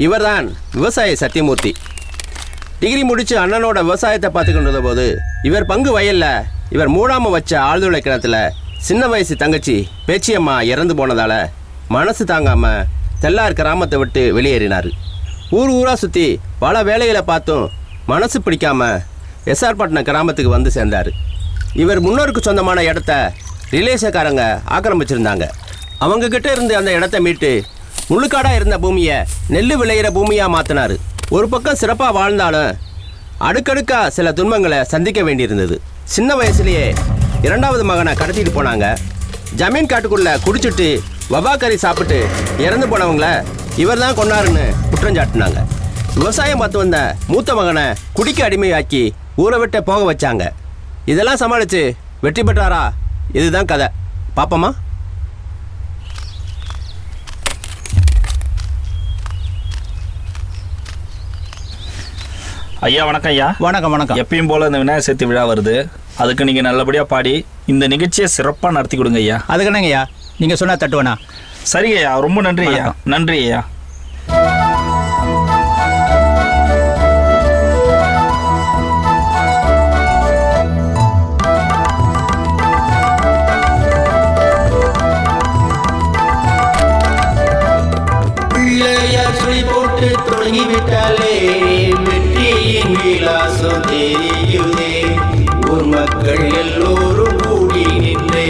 இவர்தான் விவசாயி சத்தியமூர்த்தி. டிகிரி முடிச்சு அண்ணனோட விவசாயத்தை பார்த்துக்கிட்டு போது இவர் பங்கு வயல்ல இவர் மூடாம வச்ச ஆழ்துளை கிணத்துல சின்ன வயசு தங்கச்சி பேச்சியம்மா இறந்து போனதால மனசு தாங்காம தெல்லார் கிராமத்தை விட்டு வெளியேறினார். ஊரா சுற்றி பல வேலைகளை பார்த்தும் மனசு பிடிக்காம எஸ்ஆர்பட்டினம் கிராமத்துக்கு வந்து சேர்ந்தார். இவர் முன்னோருக்கு சொந்தமான இடத்த ரிலேஷக்காரங்க ஆக்கிரமிச்சிருந்தாங்க. அவங்கக்கிட்ட இருந்து அந்த இடத்த மீட்டு முழுக்காடாக இருந்த பூமியை நெல் விளையிற பூமியாக மாற்றினார். ஒரு பக்கம் சிறப்பாக வாழ்ந்தாலும் அடுக்கடுக்காக சில துன்பங்களை சந்திக்க வேண்டியிருந்தது. சின்ன வயசுலேயே 2வது மகனை கடத்திட்டு போனாங்க. ஜமீன் காட்டுக்குள்ளே குடிச்சிட்டு வபாக்கறி சாப்பிட்டு இறந்து போனவங்கள இவர் தான் கொண்டாருன்னு குற்றஞ்சாட்டினாங்க. விவசாயம் பார்த்து வந்த மூத்த மகனை குடிக்க அடிமையாக்கி ஊரை விட்டு போக வச்சாங்க. இதெல்லாம் சமாளித்து வெற்றி பெற்றாரா? இதுதான் கதை. பாப்போமா? ஐயா வணக்கம். ஐயா வணக்கம். வணக்கம். எப்பயும் போல இந்த விநாயகர் சதுர்த்தி விழா வருது. அதுக்கு நீங்கள் நல்லபடியாக பாடி இந்த நிகழ்ச்சியை சிறப்பாக நடத்தி கொடுங்க ஐயா. அதுக்கு என்னங்க ஐயா, நீங்கள் சொன்னால் தட்டுவேண்ணா. சரிங்க ஐயா, ரொம்ப நன்றி ஐயா. நன்றி ஐயா. பிள்ளையார் சுழி போட்டு தொடங்கிவிட்டாலே வெற்றியின் விலாசம் தெரியுதே. ஊர் மக்கள் எல்லோரும் கூடி நின்றே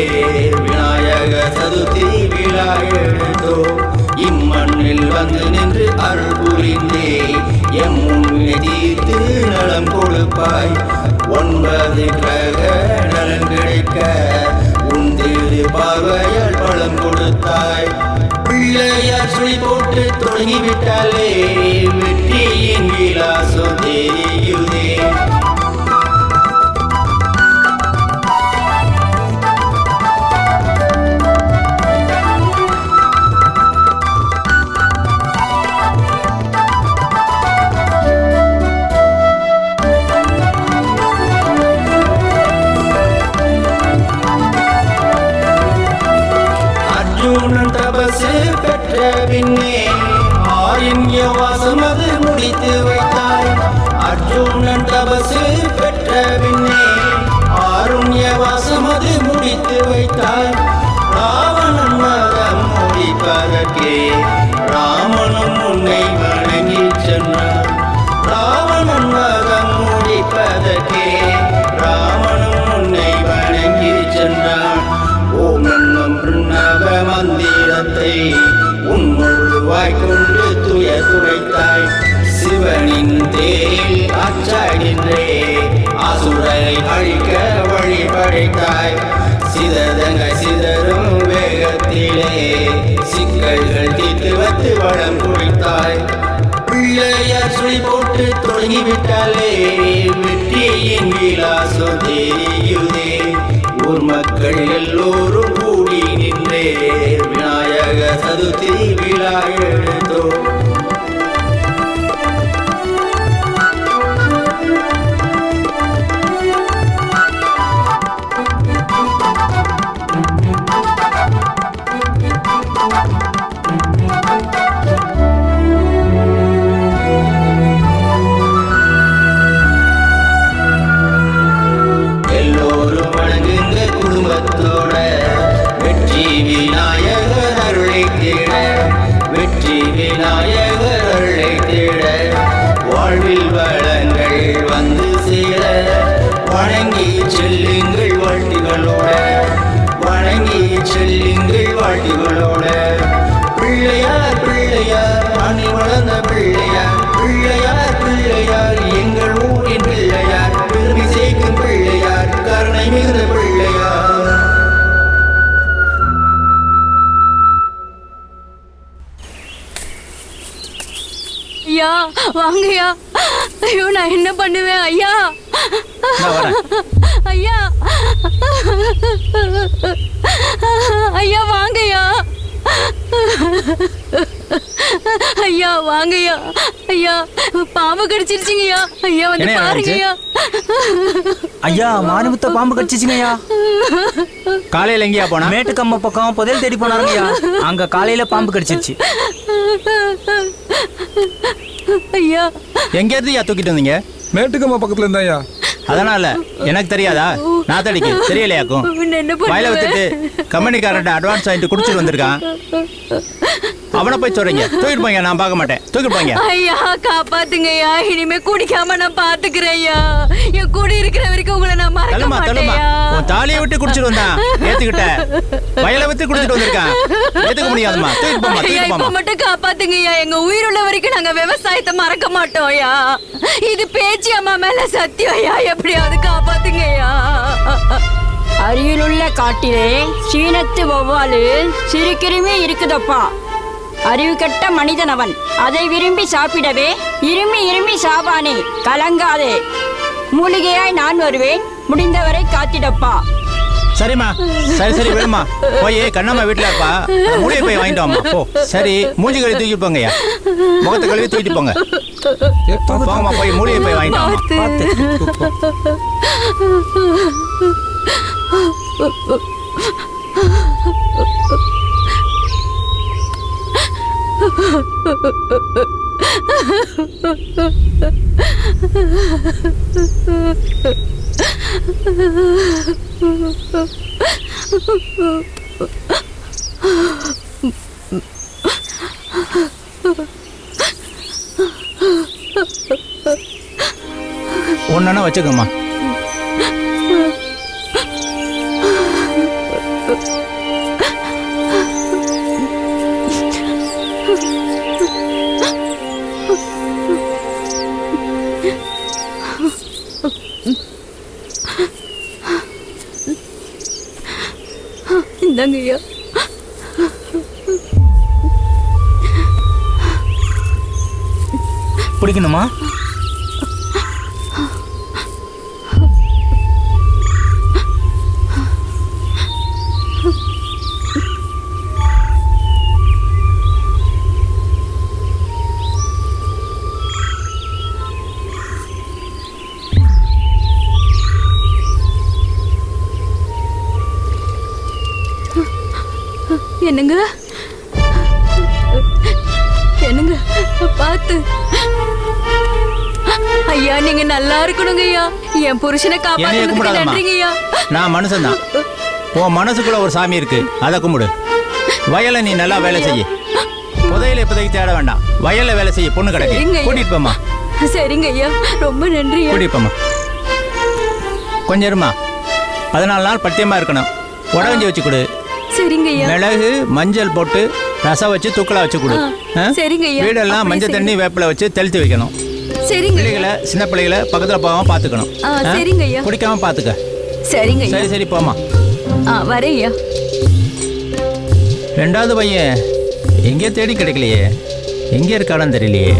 விநாயக சதுர்த்தி விழா எடுத்தோ. இம்மண்ணில் வந்து நின்று அருள் புரிந்தே எம் முன்னை தீர்த்து நலம் கொடுப்பாய். 9 கிரக நலன் கிடைக்க உன் திரு பார்வையால் பலம் கொடுத்தாய். பிள்ளையார் சுழி போட்டு தொடங்கிவிட்டாலே வெற்றியின் விலாசம் தெரியுதே. அர்ஜுனன் தபசு பெற்ற பின்னே ஆரண்ய வாசம் அது முடித்து வைத்தாய். அர்ஜுனன் தபசு பெற்ற பின்னே ஆரண்ய வாசம் அது முடித்து வைத்தாய். ராவணன் மதம் முடிப்பதற்கே ராமனும் உன்னை வணங்கி சென்றார். ராவணன் மதம் முடிப்பதற்கே ராமனும் உன்னை வணங்கி சென்றான். ஓம் நன்மம் பிரணவ மந்திரத்தை உன்னுள்வாய் கொண்டு துயர் துடைத்தாய். சிவனின் தேரில் அச்சாகின்றே அசுரரை அழிக்க வழி படைத்தாய். சிதறங்க சிதறும் வேகத்திலே சிக்கல்கள் தீர்த்து வைத்து வளம் குடித்தாய். பிள்ளையார் சுழி போட்டு தொடங்கிவிட்டாலே வெற்றியின் விலாசம் தெரியுதே. ஊர் மக்கள் எல்லோரும் கூடி நின்றே விநாயக சதுர்த்தி விழா எடுத்தோ. வெற்றி விநாயகர் அருளை தேட, வெற்றி விநாயகர் அருளை தேட, வாழ்வில் வளங்கள் வந்து சேர வணங்கி செல்லுங்கள் வாழ்த்துகளோட, வணங்கி செல்லுங்கள் வாழ்த்துகளோட. பிள்ளையார் பிள்ளையார் அணி வளர்ந்த பிள்ளையார், பிள்ளையார் பிள்ளையார் எங்கள் ஊரின் பிள்ளையார், பெருமை சேர்க்கும் பிள்ளையார், கருணை மிகுந்த பிள்ளையார். ஐயா வாங்கய்யா. ஐயோ நான் என்ன பண்ணுவேன் ஐயா? ஐயா ஐயா வாங்கய்யா. ஐயா வாங்கய்யா. ஐயா பாம்பு கடிச்சிருச்சுங்கய்யா. ஐயா வந்து பாருங்கய்யா. ஐயா மானுமுத்த பாம்பு கடிச்சிச்சுங்கய்யா. காலையில எங்கேயா போனா? மேட்டுக்கம்ம பக்கம் புதையல் தேடி போனாருங்கய்யா. அங்க காலையில பாம்பு கடிச்சிருச்சு. ஐயா எங்க இருந்து தூக்கிட்டு வந்தீங்க? மேட்டுக்கம்மா பக்கத்துல இருந்தாயா? அதனால எனக்கு தெரியாதா? நாத்தடிக்கு தெரியலையாக்கும். என்ன வயலை பண்ணுவேன்? வித்துட்டு கம்பெனிக்காரன்ட்ட அட்வான்ஸ் வாங்கிட்டு குடிச்சிட்டு வந்திருக்கான். அவனை போய் சொல்றீங்க. தூக்கிட்டு போங்க, நான் பார்க்க மாட்டேன். தூக்கிட்டு போங்க. ஐயா காப்பாத்துங்க ஐயா, இனிமே குடிக்காம நான் பாத்துக்கிறேன் ஐயா. என் கூட இருக்கிற வரைக்கும் உங்களை நான் மறக்க தள்ளுமா தள்ளுமா. மாட்டேன். உன் தாலியை விட்டு குடிச்சிட்டு வந்தான். ஏத்துக்கிட்ட. வயலை வித்து குடிச்சிட்டு வந்திருக்கான். ஏத்துக்க முடியாதுமா. தூக்கிட்டு போமா, ஐயா தூக்கிட்டு இப்ப போமா. மட்டும் காப்பாத்துங்க ஐயா. எங்க உயிருள்ள வரைக்கும் நாங்க விவசாயத்தை மறக்க மாட்டோம் ஐயா. இது பேச்சு அம்மா மேல சத்தியம் ஐயா. எப்படியாவது காப்பாத்துங்க ஐயா. அருகிலுள்ள காட்டிலே சீனத்து வௌவாலு சிறுகிருமி இருக்குதப்பா. அறிவு கெட்ட மனிதன் அவன். அதை விரும்பி சாப்பிடவே இருமி இருமி சாவானே. கலங்காதே, மூலிகையாய் நான் வருவேன். முடிந்தவரை காத்திடப்பா. சரிம்மா, சரி விடுமா. போய் கண்ணம்மா வீட்டுல இருப்பா. மூலிகை போய் வாங்கிட்டு வாம்மா. போ. சரி, மூஞ்சி கழுவி தூக்கிட்டு போங்கய்யா. முகத்தை கழுவி தூக்கிட்டு போங்க. போங்கம்மா, போய் மூலிகை போய் வாங்கிட்டு வாம்மா. பார்த்து. ஒன்னா வச்சுக்கோமா. இந்தாங்க ஐயா. பிடிக்கணுமா? என்னங்க என்னங்க பார்த்து. ஐயா நீங்க நல்லா இருக்கணுங்க ஐயா. என் புருஷனை என்னைய காப்பாத்துறதுக்கு கும்பிடாதம்மா. நன்றிங்க ஐயா. நான் மனுஷன்தான். உன் மனசுக்குள்ள ஒரு சாமி இருக்கு, அதை கும்பிடு. வயலை நீ நல்லா வேலை செய்ய. புதையில இப்போதைக்கு தேட வேண்டாம். வயல்ல வேலை செய்ய. பொண்ணு சரிங்க கிடைக்கு. ஐயா. கூட்டிட்டு போமா. சரிங்க ஐயா, ரொம்ப நன்றி ஐயா. கூட்டிட்டு போமா. கொஞ்சம் இருமா. 14 நாள் பத்தியமா இருக்கணும். உடஞ்சி வச்சு கொடு. சரிங்க ஐயா. மிளகு மஞ்சள் போட்டு ரசம் வச்சு தூக்கலா வச்சு கொடு. சரிங்க ஐயா. வீடெல்லாம் அப்படியே மஞ்சள் தண்ணி வேப்பில வச்சு தெளித்து வைக்கணும். சரிங்க ஐயா. பிள்ளைகளை சின்ன பிள்ளைகளை பக்கத்துல போகாம பாத்துக்கணும். சரிங்க ஐயா. குடிக்காம பாத்துக்க. சரிங்க ஐயா. சரி போமா. வரேன் ஐயா. ரெண்டாவது பையன் எங்கே தேடி கிடைக்கலையே. எங்க இருக்கானு தெரியலையே.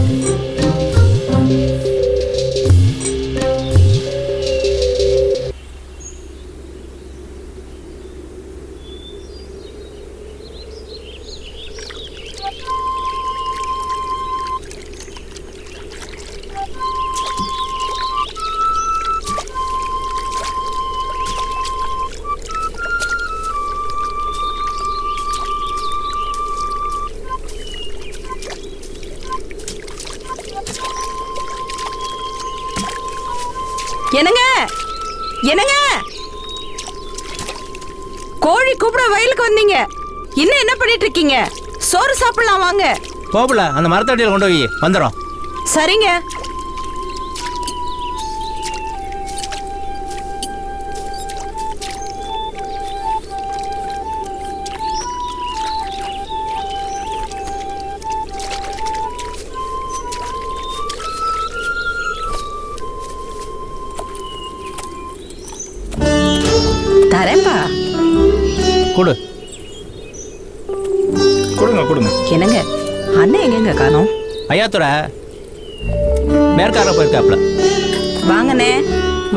என்னங்க என்னங்க, கோழி கூப்பிட வயலுக்கு வந்தீங்க. இன்னும் என்ன பண்ணிட்டு இருக்கீங்க? சோறு சாப்பிடலாம் வாங்க. போகல, அந்த மரத்தடியில் கொண்டு போய் வந்துடும். சரிங்க. தரேன்பா. கொடு. கொடுங்க. என்னங்க அண்ணன் எங்கெங்க காணோம்? ஐயாத்தோட மேற்கார போயிருக்காப்ல. வாங்கண்ணே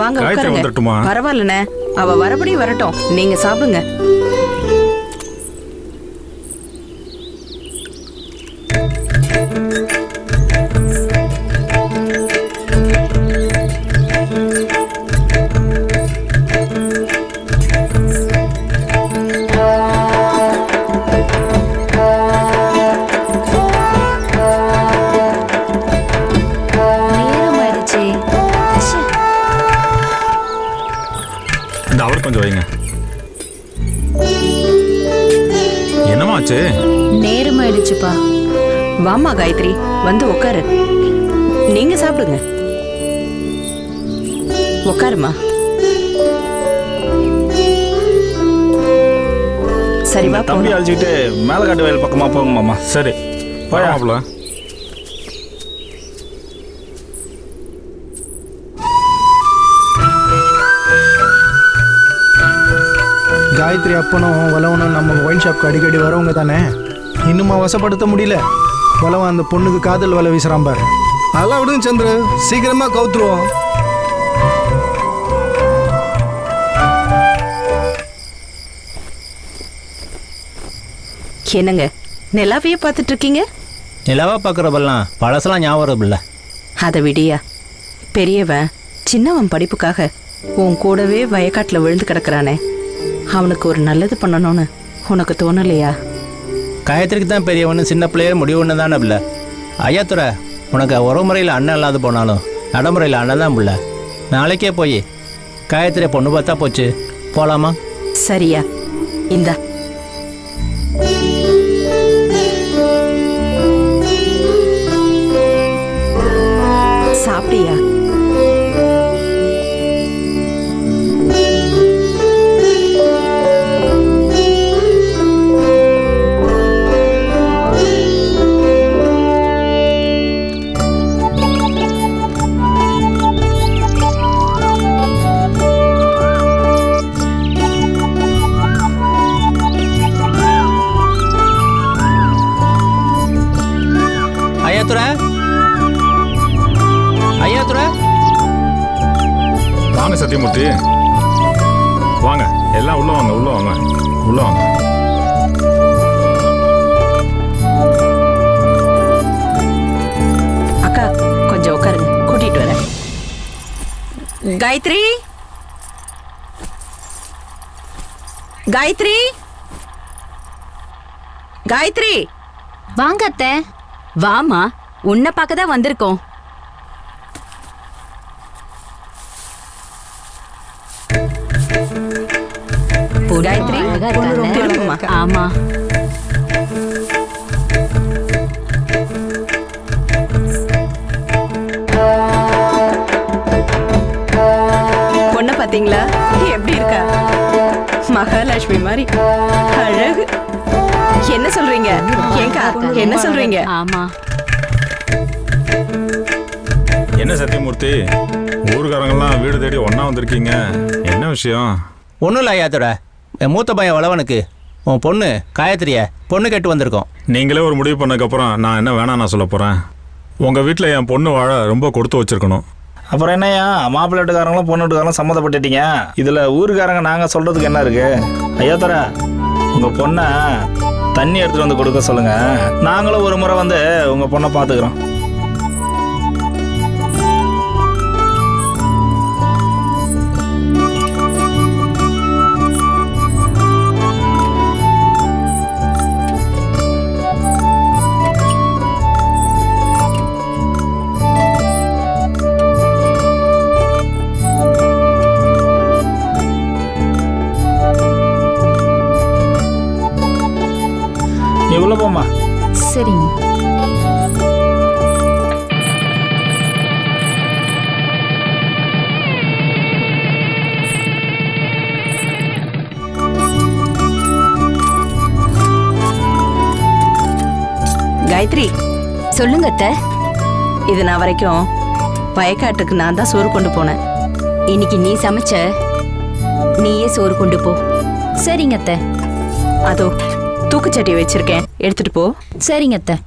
வாங்க காயத்ரி உட்காருங்க. வந்துடட்டுமா? பரவாயில்லண்ணே, அவ வரபடி வரட்டும். நீங்க சாப்பிடுங்க. வைங்க. என்னமாச்சு? நேரமாயிடுச்சுப்பா. வாமா காயத்ரி, வந்து உட்காரு. நீங்க சாப்பிடுங்க. உட்காருமா. சரி வா தம்பி போலாம். அழைச்சிக்கிட்டு மேலக்காட்டு வயல் பக்கமா போங்க மாமா. சரி போயாப்ல. காயத்ரி அப்பனும் வளவனும் நம்ம ஒயின் ஷாப்க்கு அடிக்கடி வரவங்க தானே. இன்னுமா வசப்படுத்த முடியல? வளவன் அந்த பொண்ணுக்கு காதல் வலை வீசுறான் பாரு. அதெல்லாம் விடுங்க சந்திர, சீக்கிரமா கவுத்துருவோம். என்னங்க நிலாவையே பார்த்துட்டு இருக்கீங்க? நிலவா பார்க்குறப்பெல்லாம் பழசெல்லாம் ஞாபகம் இல்லை. அதை விடியா. பெரியவன் சின்னவன் படிப்புக்காக உன் கூடவே வயக்காட்டில் விழுந்து கிடக்குறானே, அவனுக்கு ஒரு நல்லது பண்ணணும்னு உனக்கு தோணலையா? காயத்ரிக்கு தான் பெரியவனு சின்ன பிள்ளையர் முடிவுன்னு தானே பிள்ளை. ஐயாத்துறை, உனக்கு உறவு முறையில் அண்ணன் இல்லாத போனாலும் நடைமுறையில் அண்ணன் தான் பிள்ளை. நாளைக்கே போய் காயத்ரியை பொண்ணு பார்த்தா போச்சு. போகலாமா? சரியா, இந்தா. சாப்பிட்டியா? ஐயாத்துறை, ஐயாத்துறை. வாங்க சத்தியமூர்த்தி, வாங்க எல்லாம் உள்ள வாங்க, உள்ள வாங்க, உள்ள வாங்க. அக்கா கொஞ்சம் உட்காருங்க, கூட்டிட்டு வரேன். காயத்ரி, காயத்ரி, காயத்ரி. வாங்க அத்தை. வாமா, உன்னை பார்க்க தான் வந்திருக்கோம். காயத்ரி, திரும்புமா. ஆமா. பொண்ண பாத்தீங்களா எப்படி இருக்கா? மகாலட்சுமி மாதிரி அழகு. என்ன சொல்றீங்க? ஏங்கா என்ன சொல்றீங்க? ஆமா. என்ன சத்தியமூர்த்தி, ஊருக்காரங்கெல்லாம் வீடு தேடி ஒண்ணா வந்திருக்கீங்க, என்ன விஷயம்? ஒன்றும் இல்லை ஐயாத்துறை, என் மூத்த பையன் வளவனுக்கு உன் பொண்ணு காயத்ரியை பொண்ணு கேட்டு வந்திருக்கோம். நீங்களே ஒரு முடிவு பண்ணதுக்கப்புறம் நான் என்ன வேணாம் நான் சொல்ல போகிறேன். உங்கள் வீட்டில் என் பொண்ணு வாழ ரொம்ப கொடுத்து வச்சிருக்கணும். அப்புறம் என்னையா மாப்பிள்ளை வீட்டுக்காரங்களும் பொண்ணு வீட்டுக்காரங்களும் சம்மந்தப்பட்டுட்டீங்க. இதில் ஊருக்காரங்க நாங்கள் சொல்கிறதுக்கு என்ன இருக்கு? ஐயாத்துறை, உங்கள் பொண்ணை தண்ணி எடுத்துகிட்டு வந்து கொடுக்க சொல்லுங்கள். நாங்களும் ஒரு முறை வந்து உங்கள் பொண்ணை பார்த்துக்குறோம். நீ உள்ள போமா. சரிங்க. காயத்ரி, சொல்லுங்க அத்தை. இது நான் வரைக்கும் வயக்காட்டுக்கு நான் தான் சோறு கொண்டு போனேன். இன்னைக்கு நீ சமைச்ச, நீயே சோறு கொண்டு போ. சரிங்க அத்தை. அதோ தூக்குச்சட்டி வச்சிருக்கேன், எடுத்துட்டு போ. சரிங்க அத்தை.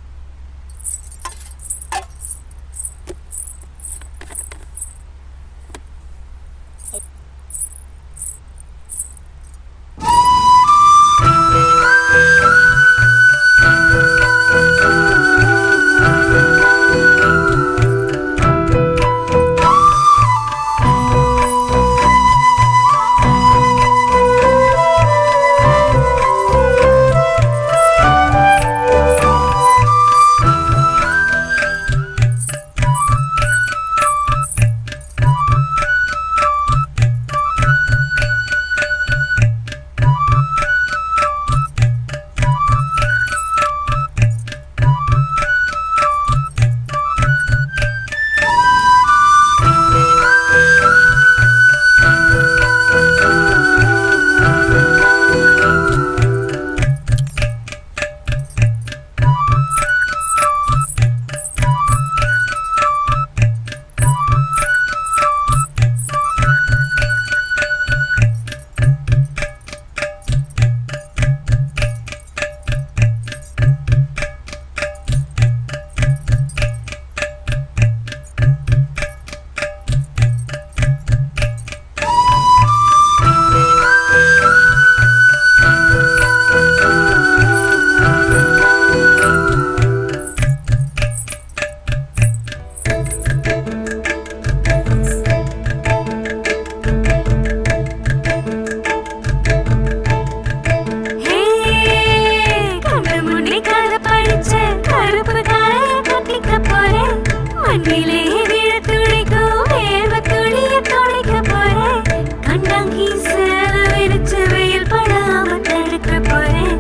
மண்ணிலே விழ துளிக்கும் வேர்வ துளிய துடைக்க போறேன். கண்டாங்கி சேல விரிச்சு வெயில் படாம தடுக்க போறேன்.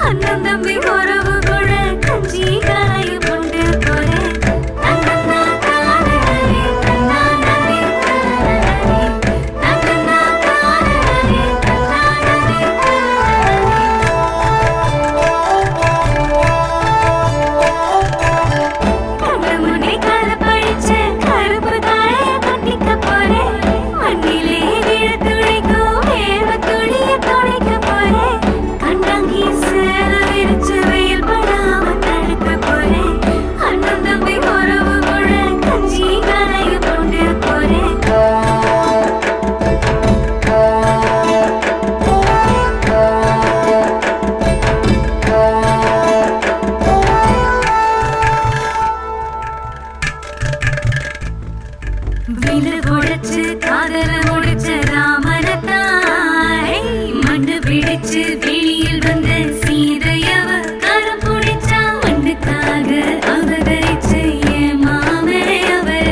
அண்ணன் தம்பி உறவு கூட கஞ்சி காயும் கொண்டு போறேன். தன்னன்னா தானே தன்னானே தன்னன்னா தானே தன்னானே. கண்ணமுனை கால படிச்ச கருப்பு தாழைய கட்டிக்க போறேன். மண்ணிலே விழ துளிக்கும் வேர்வ துளிய துடைக்க போறேன். கண்டாங்கி சேல விரிச்சு வெயில் படாம தடுக்க போறேன். அண்ணன் தம்பி உறவு கூட கஞ்சி காயும் கொண்டு போறேன். வில்லு உடைச்சு காதல முடிச்ச ராமனத்தாய் மண்ணு பிடிச்சு வெளியில் வந்த சீதையவ கரம் பிடிச்சா மண்ணுக்காக அவதரிச்சு என் மாமே அவர்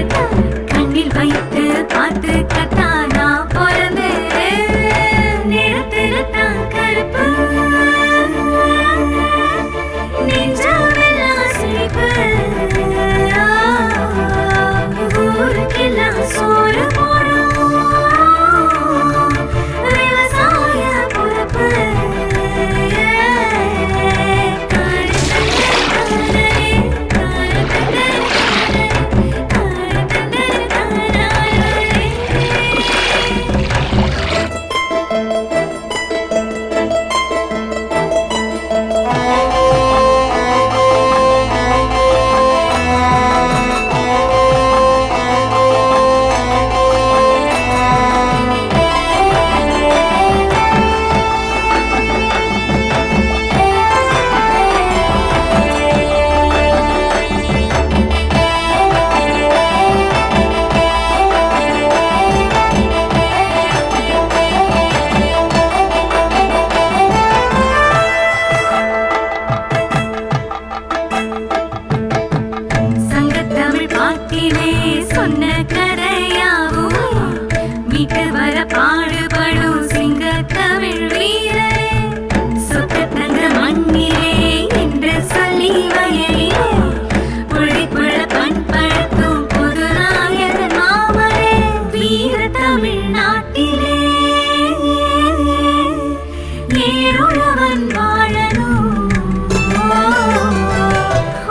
கண்ணில் வைத்து பார்த்து கத்தா நான் பிறந்தேன். நிறத்துல தான் கருப்பு நெஞ்சமெல்லாம் சிரிப்பு. ஊருக்கெல்லாம் சோறு போடும் விவசாய பொறுப்பு. சங்கத்தமிழ் பாட்டிலே சொன்ன கதையாவும் மீட்டு வர பாடுபடும் சிங்கத்தமிழ் வீரரே. சொத்த தங்க மண்ணிலே என்று சொல்லி வயலிலே உழைப்புள்ள பண்படுத்தும் புதுநாயகன் மாமரே. வீர தமிழ்நாட்டிலே ஏருழவன் வாழணும்.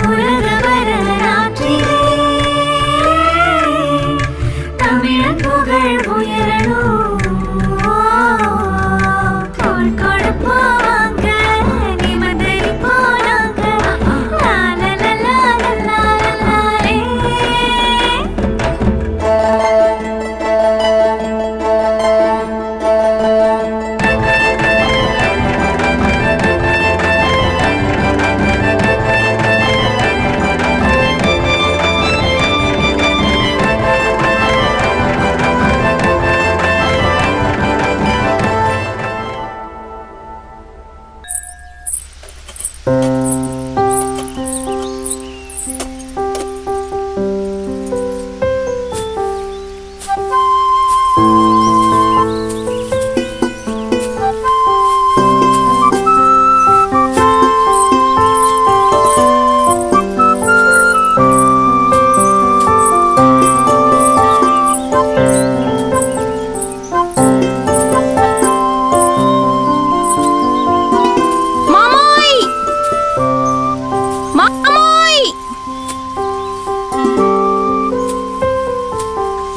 உலக வரலாற்றிலே தமிழன் புகழ் உயரணும். தோள் கொடுப்போவாங்க நிமந்தரி போனாங்க. லாலலலாலலாலலாலே.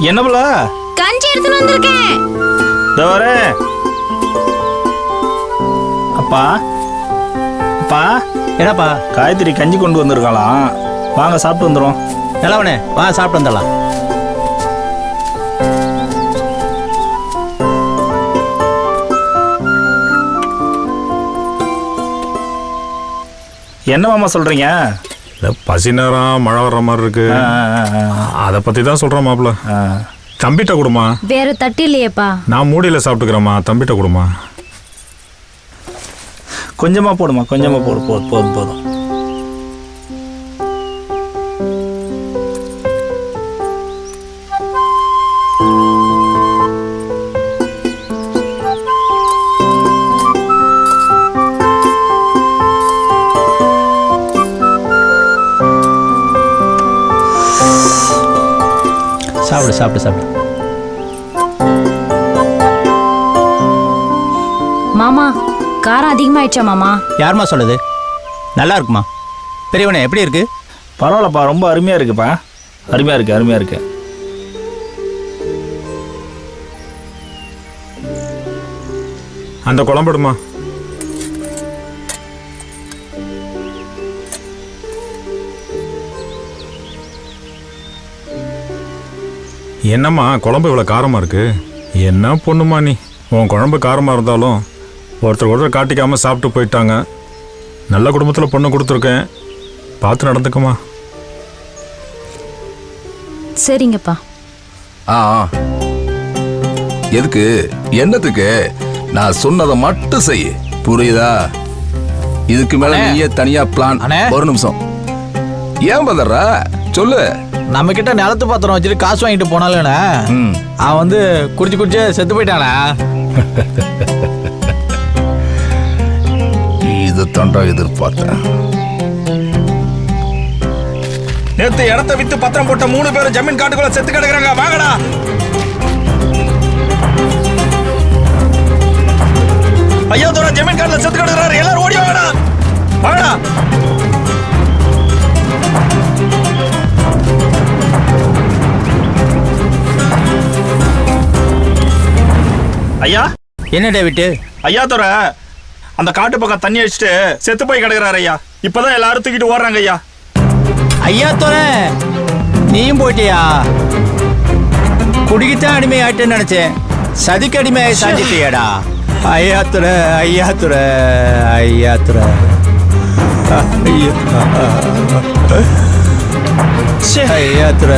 என்ன புள்ள? கஞ்சி எடுத்துட்டு வந்திருக்கேன். இதோ வரேன். அப்பா அப்பா, என்னப்பா? காயத்ரி கஞ்சி கொண்டு வந்திருக்காளாம், வாங்க சாப்பிட்டு வந்துடும். நல்லவனே, வா சாப்பிட்டு வந்துடலாம். என்ன மாமா சொல்றீங்க? இல்லை பசி நேரம் மழை வர்ற மாதிரி இருக்கு, அதை பற்றி தான் சொல்கிறேன் மாப்பிள்ள. தம்பிட்ட கொடுமா. வேற தட்டு இல்லையேப்பா. நான் மூடியில் சாப்பிட்டுக்கிறேம்மா, தம்பிட்ட கொடுமா. கொஞ்சமா போடுமா, கொஞ்சமா போடு. போதும் போதும் போதும். சாப்பிடு சாப்பிடு சாப்பிடு. மாமா காரம் அதிகமாயிடுச்சா மாமா? யாரும்மா சொல்லுது? நல்லா இருக்குமா? பெரியவனே எப்படி இருக்கு? பரவாயில்லப்பா, ரொம்ப அருமையாக இருக்குப்பா. அருமையாக இருக்கு, அருமையாக இருக்கு. அந்த குழம்புடுமா. என்னம்மா குழம்பு இவ்வளோ காரமாக இருக்கு? என்ன பொண்ணுமா நீ? உன் குழம்பு காரமாக இருந்தாலும் ஒருத்தர் காட்டிக்காமல் சாப்பிட்டு போயிட்டாங்க. நல்ல குடும்பத்தில் பொண்ணு கொடுத்துருக்கேன், பார்த்து நடந்துக்குமா. சரிங்கப்பா. எதுக்கு என்னத்துக்கு? நான் சொன்னதை மட்டும் செய், புரியுதா? இதுக்கு மேல நீயே தனியா பிளான். ஒரு நிமிஷம், ஏன் பதறா? சொல்லு. நம்ம கிட்ட நிலத்து பாத்திரம் வச்சுட்டு காசு வாங்கிட்டு போனாலும் அவன் வந்து குடிச்சு குடிச்சு செத்து போயிட்டானா? இது தண்டா எதிர்பார்த்தேன். நேத்து இடத்த வித்து பத்திரம் போட்ட 3 பேரும் ஜமீன் காட்டுக்குள்ள செத்து கிடக்குறாங்க. வாங்கடா. ஐயா தோட ஜமீன் காட்டுல செத்து கிடக்குறாரு. எல்லாரும் ஓடி வாங்கடா. வாங்கடா. ஐயா. என்ன டேவிட்? ஐயா தோற அந்த காட்டு பக்கம் தண்ணி அடிச்சுட்டு செத்து போய் கிடக்குறாரு ஐயா. இப்பதான் எல்லாரும் தூக்கிட்டு ஓடுறாங்க ஐயா. ஐயா தோற, நீயும் போயிட்டியா? குடிக்குத்தான் அடிமை ஆயிட்டேன்னு நினைச்சேன், சதிக்கு அடிமையாகி சாஞ்சிட்டியாடா. ஐயா துற, ஐயா துற, ஐயா துற. ஐயா துற.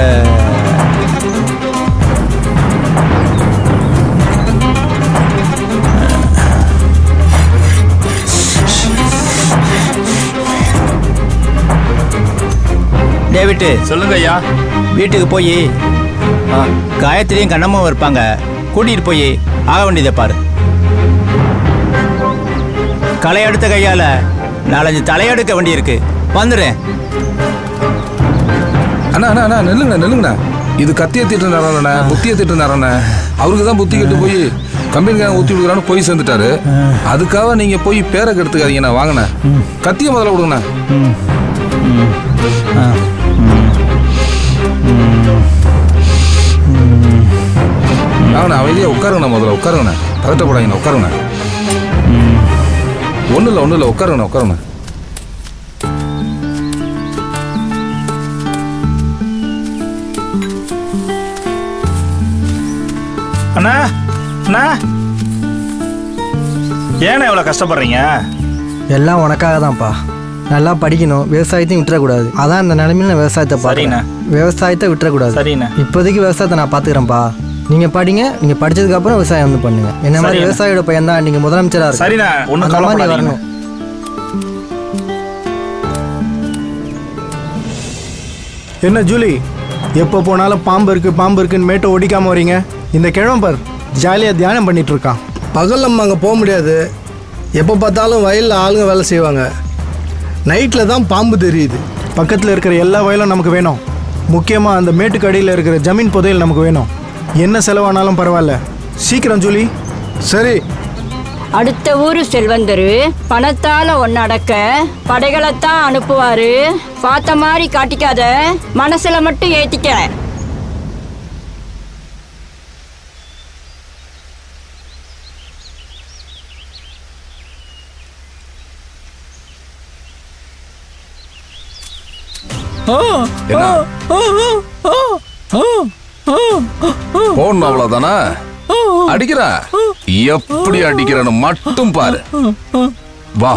டேவிட் சொல்லுங்க ஐயா. வீட்டுக்கு போய் காயத்ரியும் கண்ணம்மாவும் இருப்பாங்க, கூட்டிட்டு போய் ஆக வேண்டியதை பாரு. களை எடுத்த கையால 4-5 தலையெடுக்க வேண்டியிருக்கு. வந்துடுறேன். அண்ணா அண்ணா அண்ணா நெல்லுங்கண்ணா. இது கத்தியை திட்டு நேரம்ண்ணே, புத்தியை திட்டு நேரம்ண்ணே. அவருக்கு தான் புத்தி கெட்டு போய் கம்பெனிக்காரன் ஊற்றி விடுக்கிறான்னு போய் சேர்ந்துட்டாரு. அதுக்காக நீங்க போய் பேரை கெடுத்துக்காதீங்கண்ணா. வாங்கண்ணே, கத்தியை முதல்ல விடுங்கண்ணா. வாங்கண்ணா, அமைதியாக உட்காருங்கண்ணா. முதல்ல உட்காருங்கண்ணா, பதட்டப்படாங்கண்ணா. உட்காருங்கண்ணா. ஒன்றும் இல்லை உட்காருங்கண்ணா. உட்காருங்கண்ணா. அண்ணா அண்ணா, ஏண்ணா இவ்வளோ கஷ்டப்படுறீங்க? எல்லாம் உனக்காக தான்ப்பா. நல்லா படிக்கணும், விவசாயத்தையும் விட்டுறக்கூடாது. அதான் இந்த நிலைமையில நான் விவசாயத்தை சரிண்ணா. பார்க்குறேன். விவசாயத்தை விட்டுறக்கூடாது. சரிண்ணா. இப்போதைக்கு விவசாயத்தை நான் பார்த்துக்கிறேன்ப்பா. நீங்கள் படிங்க, நீங்கள் படிச்சதுக்கு அப்புறம் விவசாயம் வந்து பண்ணுங்க. என்ன மாதிரி சரிண்ணா. விவசாயியோட பையன் தான் நீங்கள் முதலமைச்சராக இருக்கு. சரிண்ணா, ஒன்றும் அந்த மாதிரி நீ கவலைப்படாதீங்க. வரணும். என்ன ஜூலி, எப்போ போனாலும் பாம்பு இருக்குன்னு மேட்டை ஒடிக்காமல் வரீங்க? இந்த கிழம்பர் ஜாலியாக தியானம் பண்ணிட்டு இருக்கான். பகல் நம்ம அங்கே போக முடியாது. எப்போ பார்த்தாலும் வயலில் ஆளுங்க வேலை செய்வாங்க. நைட்டில் தான் பாம்பு தெரியுது. பக்கத்தில் இருக்கிற எல்லா வயலும் நமக்கு வேணும். முக்கியமாக அந்த மேட்டுக்கு அடியில் இருக்கிற ஜமீன் புதையல் நமக்கு வேணும். என்ன செலவானாலும் பரவாயில்ல. சீக்கிரம் ஜூலி. சரி. அடுத்த ஊரு செல்வந்தரு பணத்தால ஒன்னடக்க படைகளைத்தான் அனுப்புவாரு. பார்த்த மாதிரி காட்டிக்காத, மனசுல மட்டும் ஏத்திக்க. போன் அவ்வளவுதானா? அடிக்கிறா, எப்படி அடிக்கிறன்னு மட்டும் பாரு. வா.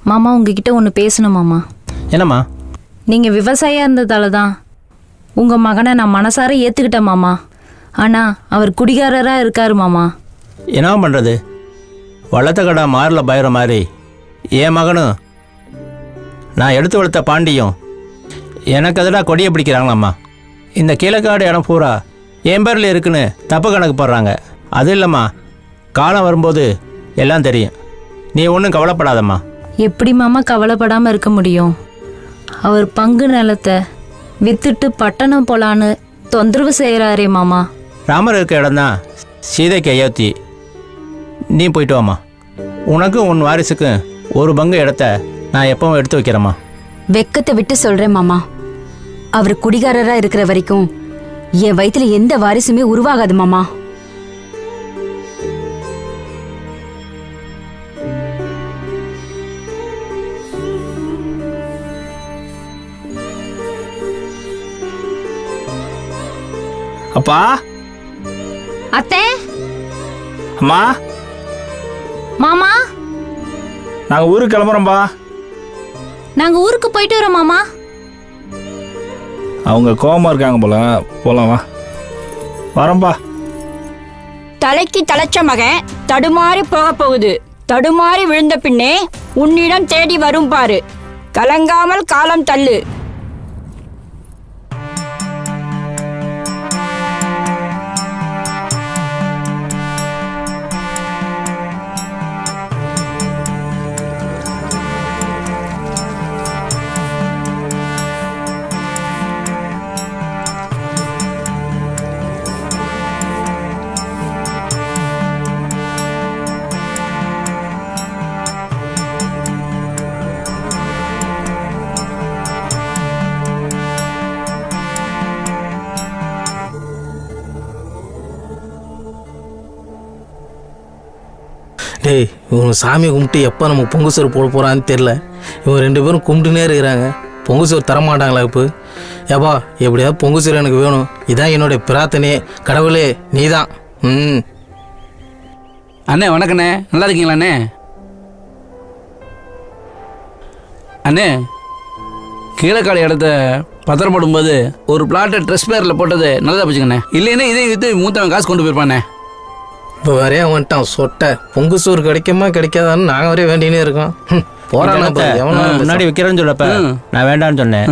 மாமா உங்ககிட்ட ஒன்று பேசணும் மாமா. என்னம்மா? நீங்கள் விவசாயியாக இருந்ததால தான் உங்கள் மகனை நான் மனசார ஏற்றுக்கிட்டேன் மாமா. ஆனால் அவர் குடிகாரராக இருக்காரு மாமா. என்ன பண்ணுறது, வளர்த்த கடை மாறில் பயிற மாதிரி என் மகனும் நான் எடுத்து வளர்த்த பாண்டியும் எனக்கு அதெல்லாம் கொடியை பிடிக்கிறாங்களாம்மா. இந்த கீழக்காடு இடம் பூரா என் பேரில் இருக்குன்னு தப்பு கணக்கு போடுறாங்க. அது இல்லைம்மா, காலம் வரும்போது எல்லாம் தெரியும். நீ ஒன்றும் கவலைப்படாதம்மா. எப்படி மாமா கவலைப்படாமல் இருக்க முடியும்? அவர் பங்கு நிலத்தை வித்துட்டு பட்டணம் போலான்னு தொந்தரவு செய்கிறாரே மாமா. ராமர் இருக்க இடம்தான் சீதைக்கு அயோத்தி. நீ போயிட்டு வாம்மா. உனக்கும் உன் வாரிசுக்கும் ஒரு பங்கு இடத்த நான் எப்பவும் எடுத்து வைக்கிறேம்மா. வெக்கத்தை விட்டு சொல்றேன் மாமா, அவர் குடிகாரரா இருக்கிற வரைக்கும் என் வயித்துல எந்த வாரிசுமே உருவாகாது மாமா. அப்பா, அத்தை, அம்மா, மாமா, நாங்கள் ஊருக்கு கிளம்புறோம்பா. நாங்கள் ஊருக்கு போயிட்டு வரோம் மாமா. அவங்க கோவமாக இருக்காங்க போல, போகலாமா? வரோம்பா. தலைக்கு தலைச்ச மகன் தடுமாறி போக போகுது. தடுமாறி விழுந்த பின்னே உன்னிடம் தேடி வரும் பாரு. கலங்காமல் காலம் தள்ளு. டேய், இவங்க சாமியை கும்பிட்டு எப்போ நம்ம பொங்கு சோறு போட போகிறான்னு தெரில. இவங்க 2 பேரும் கும்பிட்டுனே இருக்கிறாங்க. பொங்கு சோறு தரமாட்டாங்களா இப்போ? ஏப்பா, எப்படியாவது பொங்கு சோறு எனக்கு வேணும். இதான் என்னுடைய பிரார்த்தனையே. கடவுளே நீ தான். அண்ணே வணக்கண்ணே, நல்லா இருக்கீங்களா அண்ணே? அண்ணே, கீழக்காடு இடத்த பத்திரப்படும்போது ஒரு பிளாட்டை ட்ரெஸ் பேரில் போட்டது நல்லதா போச்சுங்கண்ணே. இல்லைன்னா இதே விற்று மூத்தவன் காசு கொண்டு போயிருப்பாண்ணே. இப்போ வரையா வந்துட்டான் சொட்டை. பொங்கு சோறு கிடைக்குமா கிடைக்காதான்னு நாங்கள் வரைய வேண்டினே இருக்கோம். முன்னாடி விற்கிறேன்னு சொல்லப்ப நான் வேண்டான்னு சொன்னேன்.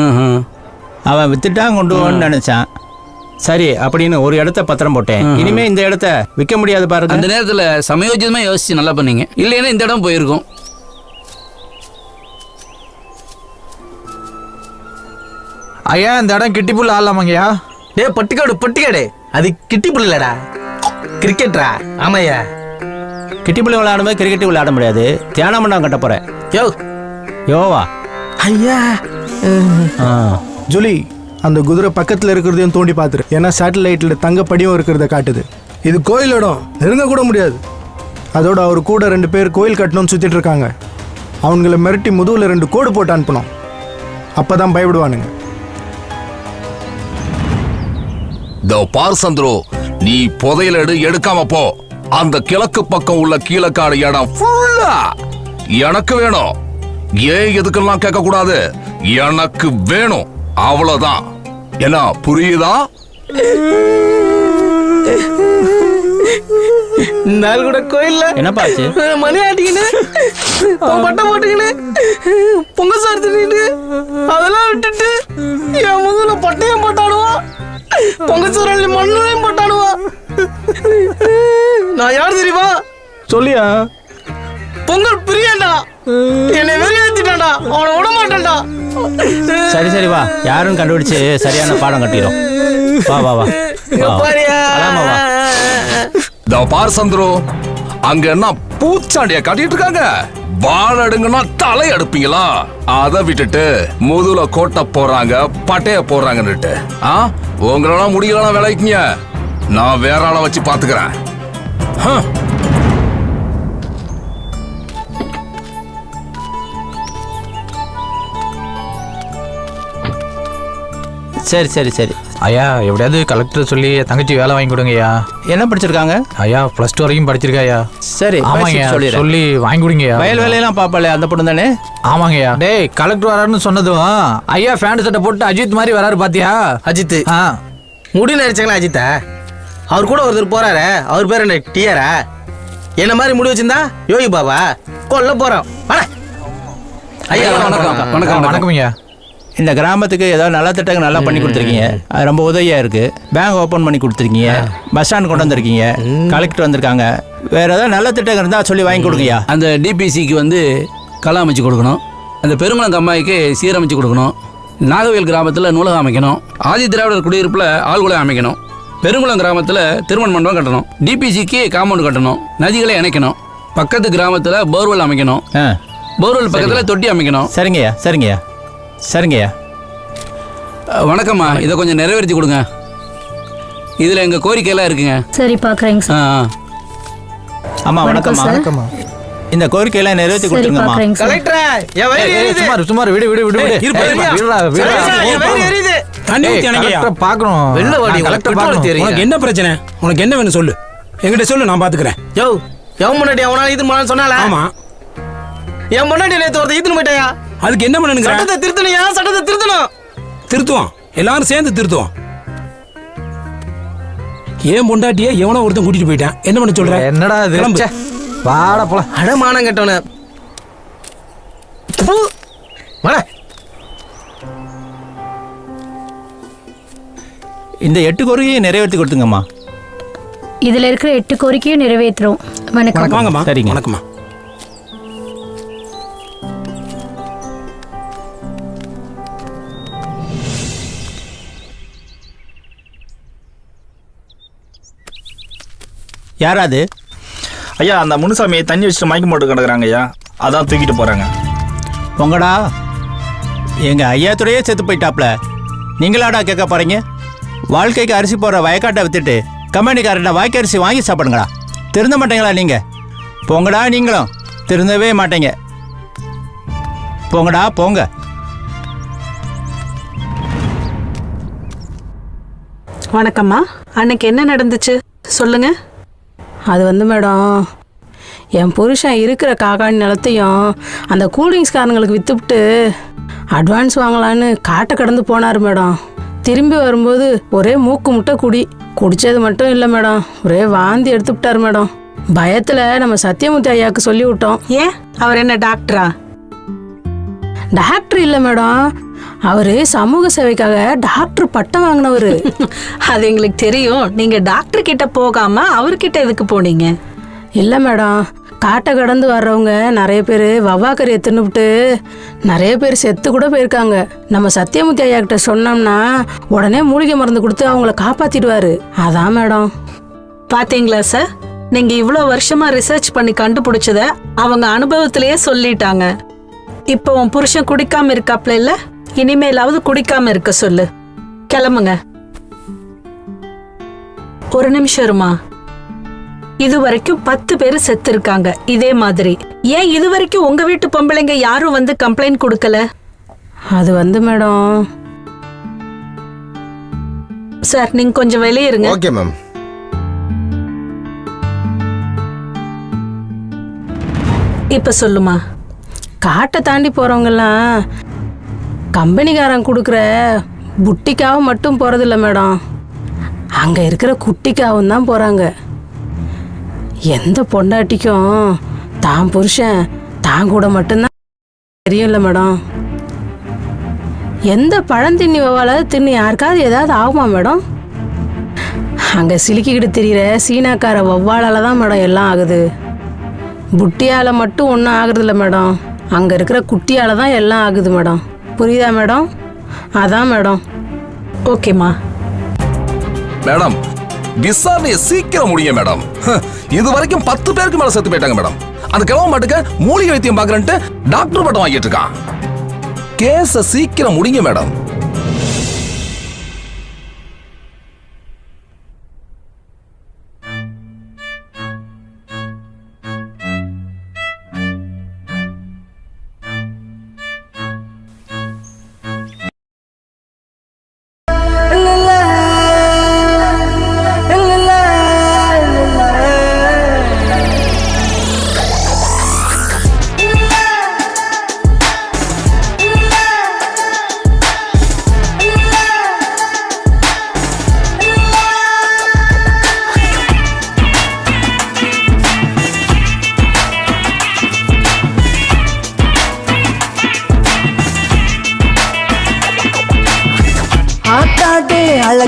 அவன் வித்துட்டான் கொண்டு போன்னு நினைச்சான். சரி அப்படின்னு ஒரு இடத்த பத்திரம் போட்டேன். இனிமே இந்த இடத்த விற்க முடியாது பாருங்க. அந்த நேரத்தில் சமயோஜிதமாக யோசிச்சு நல்லா பண்ணீங்க. இல்லைன்னா இந்த இடம் போயிருக்கும். ஐயா, இந்த இடம் கிட்டி புல் ஆடலாமாங்கய்யா? டே பட்டிக்காடு அது கிட்டி புல் இல்லடா, கிரிக்கெட்ரா. ஆமாய்யா, கிட்டிப்புள்ளி விளையாடும்போது கிரிக்கெட் விளையாட முடியாது. தியானம் பண்ண கட்ட போறேன். யோவா ஐயா. ஜூலி, அந்த குதிரை பக்கத்தில் இருக்கிறதையும் தோண்டி பார்த்துரு. ஏன்னா சேட்டலைட்டில் தங்க படியும் இருக்கிறத காட்டுது. இது கோயில் இடம், நெருங்க கூட முடியாது. அதோட அவர் கூட 2 பேர் கோயில் கட்டணும்னு சுற்றிட்டு இருக்காங்க. அவங்கள மிரட்டி முதுகில் 2 கோடு போட்டு அனுப்பணும். அப்போ தான் பயப்படுவானுங்க. பார் சந்துரு, நீ புதையல் எடுக்காம போ. அந்த கிழக்கு பக்கம் உள்ள கீழக்காடு இடம் ஃபுல்லா எனக்கு வேணும். ஏன் எதுக்கெல்லாம் கேட்க கூடாது, எனக்கு வேணும். அவ்வளவுதான். என்ன புரியுதா? நாள் கூட கோயில்ல என்னப்பாச்சு? மணி ஆட்டிக்கின்னு பட்டம் போட்டுக்கின்னு பொங்க சார் தின்னுட்டு அதெல்லாம் விட்டுட்டு என் முதுகுல பட்டையும் போட்டாடுவான், பொங்க சோறு மண்ணையும் போட்டாடுவான். நான் யார் தெரியுமா? சொல்லியா? பொங்கல் பிரியண்டா, என்னை வெளியேற்றிட்டான்டா, அவனை விட மாட்டான்டா. சரி சரி வா, யாரும் கண்டுபிடிச்சு சரியான பாடம் கட்டிடும். வா வா வா. பார் சந்துரு, அங்க என்ன பூச்சாண்டிய காட்டிட்டு இருக்காங்க. பால் எடுங்கன்னா தலை எடுப்பீங்களா? அதை விட்டுட்டு முதுல கோட்டை போறாங்க, பட்டைய போறாங்கன்னுட்டு உங்களெல்லாம் முடியலாம் விளைக்குங்க. நான் வேற ஆளை வச்சு பாத்துக்கிறேன். சரி சரி சரி ஐயா, எப்படியாவது கலெக்டர் சொல்லி தங்கச்சி வேலை வாங்கி கொடுங்க ஐயா. என்ன படிச்சிருக்காங்க? ஐயா +2 வரைக்கும் படிச்சிருக்காயா? சரி ஆமாங்க, சொல்லி வாங்கி கொடுங்க. வயல் வேலையெல்லாம் பாப்பாளே அந்த பொண்ணு தானே? ஆமாங்கய்யா. டேய், கலெக்டர் வராருன்னு சொன்னதும் ஐயா ஃபேண்ட் சட்டை போட்டு அஜித் மாதிரி வராரு பாத்தியா? அஜித் முடி நடிச்சாங்களா? அஜித்தா? அவர் கூட ஒருத்தர் போறாரு, அவர் பேர் என்ன? டிஆரா? என்ன மாதிரி முடி வச்சிருந்தா யோகி பாபா கொல்ல போறோம். ஐயா வணக்கம். வணக்கம் ஐயா. இந்த கிராமத்துக்கு ஏதாவது நல்ல திட்டங்கள் நல்லா பண்ணி கொடுத்துருக்கீங்க, அது ரொம்ப உதவியாக இருக்குது. பேங்க் ஓப்பன் பண்ணி கொடுத்துருக்கீங்க, பஸ் ஸ்டாண்ட் கொண்டு வந்திருக்கீங்க, கலெக்டர் வந்திருக்காங்க. வேறு ஏதாவது நல்ல திட்டங்கள் இருந்தால் சொல்லி வாங்கி கொடுங்கய்யா. அந்த டிபிசிக்கு வந்து களம் அமைச்சு கொடுக்கணும், அந்த பெருங்குளம் கம்மாய்க்கு சீரமைச்சு கொடுக்கணும், நாகவேல் கிராமத்தில் நூலகம் அமைக்கணும், ஆதி திராவிடர் குடியிருப்பில் ஆழ்குலை அமைக்கணும், பெருங்குளம் கிராமத்தில் திருமண மண்டபம் கட்டணும், டிபிசிக்கு காம்பவுண்ட் கட்டணும், நதிகளை இணைக்கணும், பக்கத்து கிராமத்தில் போர்வெல் அமைக்கணும், போர்வெல் பக்கத்தில் தொட்டி அமைக்கணும். சரிங்கய்யா சரிங்கய்யா சரிங்கய்யா. வணக்கம்மா, இதை கொஞ்சம் நிறைவேற்றி கொடுங்க. இதில் எங்கள் கோரிக்கையெல்லாம் இருக்குங்க. சரி பார்க்குறேங்க சார். ஆமாம் வணக்கம்மா. வணக்கம்மா. இந்த கோரிக்கையெல்லாம் நிறைவேற்றி சரி கொடுத்துருங்கம்மா. பார்க்குறேங்க சார். கலெக்டர் சுமார் விடு விடு விடு தண்ணி ஊத்தி அணைங்கய்யா. பார்க்கணும். வெள்ள வாடி கலெக்டர் பார்க்கணும். உனக்கு என்ன பிரச்சனை? உனக்கு என்ன வேணும் சொல்லு, என்கிட்ட சொல்லு, நான் பார்த்துக்கிறேன். யோ எவன் முன்னாடி அவனால இது பண்ண சொன்னால? ஆமாம். என் முன்னாடி நேற்று ஒருத்தர் ஈத்துன்னு போயிட்டாயா? அதுக்கு என்ன பண்ணுங்க? சட்டத்தை திருத்தணையா? சட்டத்தை திருத்தணும். திருத்துவோம், எல்லாரும் சேர்ந்து திருத்துவோம். ஏன் பொண்டாட்டிய எவனோ ஒருத்தன் கூட்டிட்டு போயிட்டான், என்ன பண்ண சொல்ற? என்னடா இது? கிளம்பு. வாடா போலாம். அடமானம் கட்டவன. இந்த 8 கோரிக்கையை நிறைவேற்றி கொடுத்துங்கம்மா. இதில் இருக்கிற 8 கோரிக்கையும் நிறைவேற்றுறோம். வணக்கம். வாங்கம்மா. சரிங்க. வணக்கம்மா. யாராது? ஐயா அந்த முனுசாமியை தண்ணி வச்சுட்டு மயக்கம் போட்டு கிடக்குறாங்க ஐயா, அதான் தூக்கிட்டு போறாங்க. பொங்கடா, எங்கள் ஐயாத்துறையே செத்து போயிட்டாப்ல, நீங்களாடா கேட்க போகிறீங்க? வாழ்க்கைக்கு அரிசி போடுற வயக்காட்டை வித்துட்டு கம்பெனிக்காரன் வாய்க்கு அரிசி வாங்கி சாப்பிடுங்களா? திருந்த மாட்டீங்களா நீங்கள்? போங்கடா, நீங்களும் திருந்தவே மாட்டீங்க. போங்கடா போங்க. வணக்கம்மா. அன்னைக்கு என்ன நடந்துச்சு சொல்லுங்க. அது வந்து மேடம், என் புருஷன் இருக்கிற காக்காணி நிலத்தையும் அந்த கூல்ட்ரிங்க்ஸ்காரங்களுக்கு விற்றுவிட்டு அட்வான்ஸ் வாங்கலான்னு காட்டை கடந்து போனார் மேடம். திரும்பி வரும்போது ஒரே மூக்கு முட்டை குடித்தது மட்டும் இல்லை மேடம், ஒரே வாந்தி எடுத்துவிட்டார் மேடம். பயத்தில் நம்ம சத்தியமூர்த்தி ஐயாவுக்கு சொல்லி விட்டோம். ஏன், அவர் என்ன டாக்டரா? டாக்டர் இல்லை மேடம், அவர் சமூக சேவைக்காக டாக்டர் பட்டம் வாங்கினவர். அது எங்களுக்கு தெரியும். நீங்க டாக்டர் கிட்ட போகாம அவர்கிட்ட எதுக்கு போனீங்க? இல்லை மேடம், காட்டை கடந்து வர்றவங்க நிறைய பேர் வவ்வாக்கறியை தின்னுபிட்டு நிறைய பேர் செத்து கூட போயிருக்காங்க. நம்ம சத்தியமூர்த்தி ஐயா கிட்ட சொன்னோம்னா உடனே மூலிகை மருந்து கொடுத்து அவங்கள காப்பாத்திடுவாரு. அதான் மேடம். பாத்தீங்களா சார், நீங்க இவ்வளோ வருஷமா ரிசர்ச் பண்ணி கண்டுபிடிச்சத அவங்க அனுபவத்திலேயே சொல்லிட்டாங்க. இப்போ உன் புருஷன் குடிக்காம இருக்காப்ல இல்ல, இனிமேலாவது குடிக்காம இருக்க சொல்லு. கிளம்புங்க. ஒரு நிமிஷம் இருமா. இது வரைக்கும் 10 பேர் செத்து இருக்காங்க இதே மாதிரி. ஏன் இது வரைக்கும் உங்க வீட்டு பொம்பளைங்க யாரும் வந்து கம்ப்ளைண்ட் கொடுக்கல? அது வந்து மேடம். சார் நீங்க கொஞ்சம் வெளியே இருங்க. Okay ma'am. இப்ப சொல்லுமா. காட்டை தாண்டி போறவங்கெல்லாம் கம்பெனிக்காரன் கொடுக்குற புட்டிக்காக மட்டும் போறதில்ல மேடம், அங்க இருக்கிற குட்டிக்காவும் தான் போறாங்க. எந்த பொண்டாட்டிக்கும் தான் புருஷன் தான் கூட மட்டும்தான் தெரியும்ல மேடம். எந்த பழந்தின்னி வவாலாவது தின்னு யாருக்காவது ஏதாவது ஆகுமா மேடம்? அங்கே சிலுக்கிக்கிட்டு தெரிகிற சீனாக்கார வவ்வாலால் தான் மேடம் எல்லாம் ஆகுது. புட்டியால் மட்டும் ஒன்றும் ஆகுறதில்ல மேடம், அங்கே இருக்கிற குட்டியால் தான் எல்லாம் ஆகுது மேடம். புரியுதா மேடம்? அதான் மேடம். ஓகேம்மா. மேடம், விசாரணையை சீக்கிரம் முடியும் மேடம். இது வரைக்கும் 10 பேருக்கு மேல செத்து போயிட்டாங்க மேடம். அந்த கிழவன் மாட்டுக்கு மூலிகை வைத்தியம் பாக்குறேன்ட்டு டாக்டர் பட்டம் வாங்கிட்டு இருக்கான். கேஸ சீக்கிரம் முடிங்க மேடம்.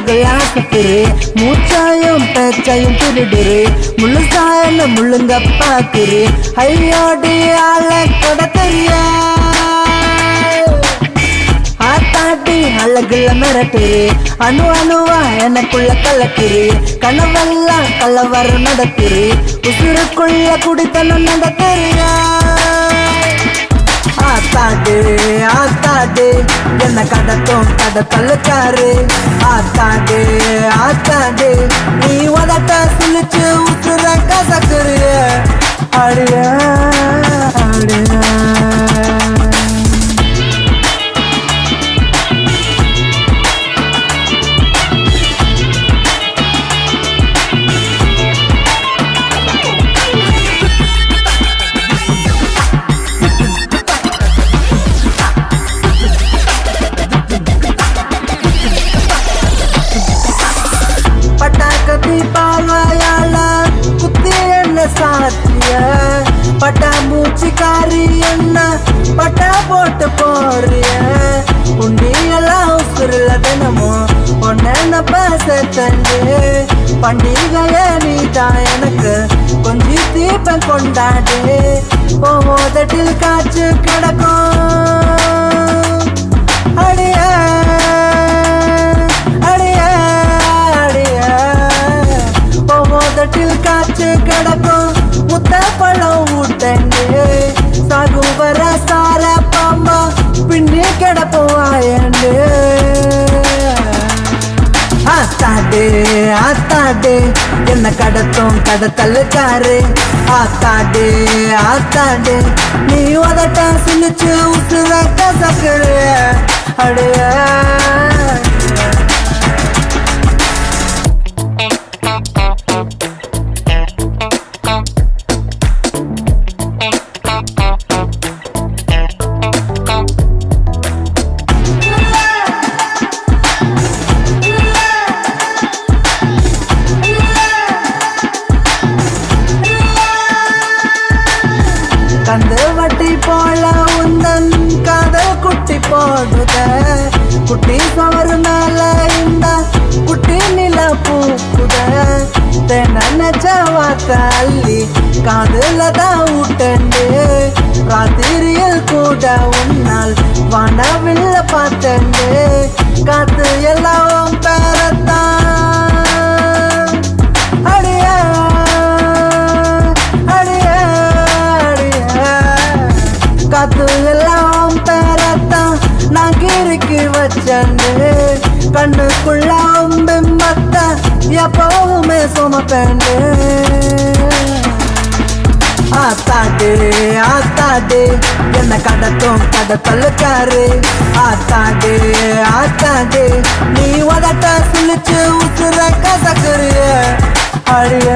ஆளுகளா சுத்துரு மூச்சாயும் பேச்சாயும் திருடுரு முழுசாயன்னு முள்ளுங்க பாக்குரு ஐயோடி ஆள கடத்தறிய ஆத்தாட்டி அழகுல மிரட்டுரு அணு அணுவா எனக்குள்ள கலக்குரு கனவெல்லாம் கலவரம் நடத்துரு உசுருக்குள்ள குடித்தனம் நடத்துறியா ஆத்தாடு ஆத்தாடு என்ன கடத்தும் கடத்தலுக்காரு ஆத்தாடு ஆத்தாடு நீ உதட்ட சிலிச்சு உசுர கசக்குரு அடிய அடிய தீபாவளியால குத்தி என்ன சாத்திய பட்டா மூச்சிக்காரி என்ன பட்டா போட்டு போறிய உண்டியெல்லாம் உசுருல தினமும் ஒன்ன பேசத்தண்டு பண்டிகைய நீ தான் எனக்கு கொஞ்சம் தீபம் கொண்டாடு ஓதட்டில் காய்ச்சி கிடக்கும் அடிய மோதட்டில் காய்ச்சி கிடக்கும் முத்த பழம் ஊட்டண்டு சாகுவர சார பாம்பா பின்னி கிடப்போம் ஆயண்டு ஆத்தாடு ஆத்தாடு என்ன கடத்தும் கடத்தலுக்காரு ஆத்தாடு ஆத்தாடு நீ உதட்ட சிலிச்சு உசுர கசக்குரு அடைய கந்து வட்டி போல உந்தன் காதல் குட்டி போடுத குட்டி சவறு மேல இந்த குட்டி நில பூக்குத தென்ன வார்த்தை அள்ளி காதுல தான் ஊட்டண்டு ராத்திரியில் கூட உன்னால் வானவில்ல பார்த்தண்டு காத்து எல்லாம் பேரத்தான் அடியா காத்து எல்லாம் பேரத்தான் நான் கிறுக்கி வச்சண்டு கண்ணுக்குள்ள பிம்பத்த எப்பவுமே சுமப்பேண்டு ஆத்தாடு ஆத்தாடு என்ன கடத்தும் கடத்தலுக்காரு ஆத்தாடு ஆத்தாடு நீ உதட்ட சிலிச்சு உசுர கசக்குரு அடிய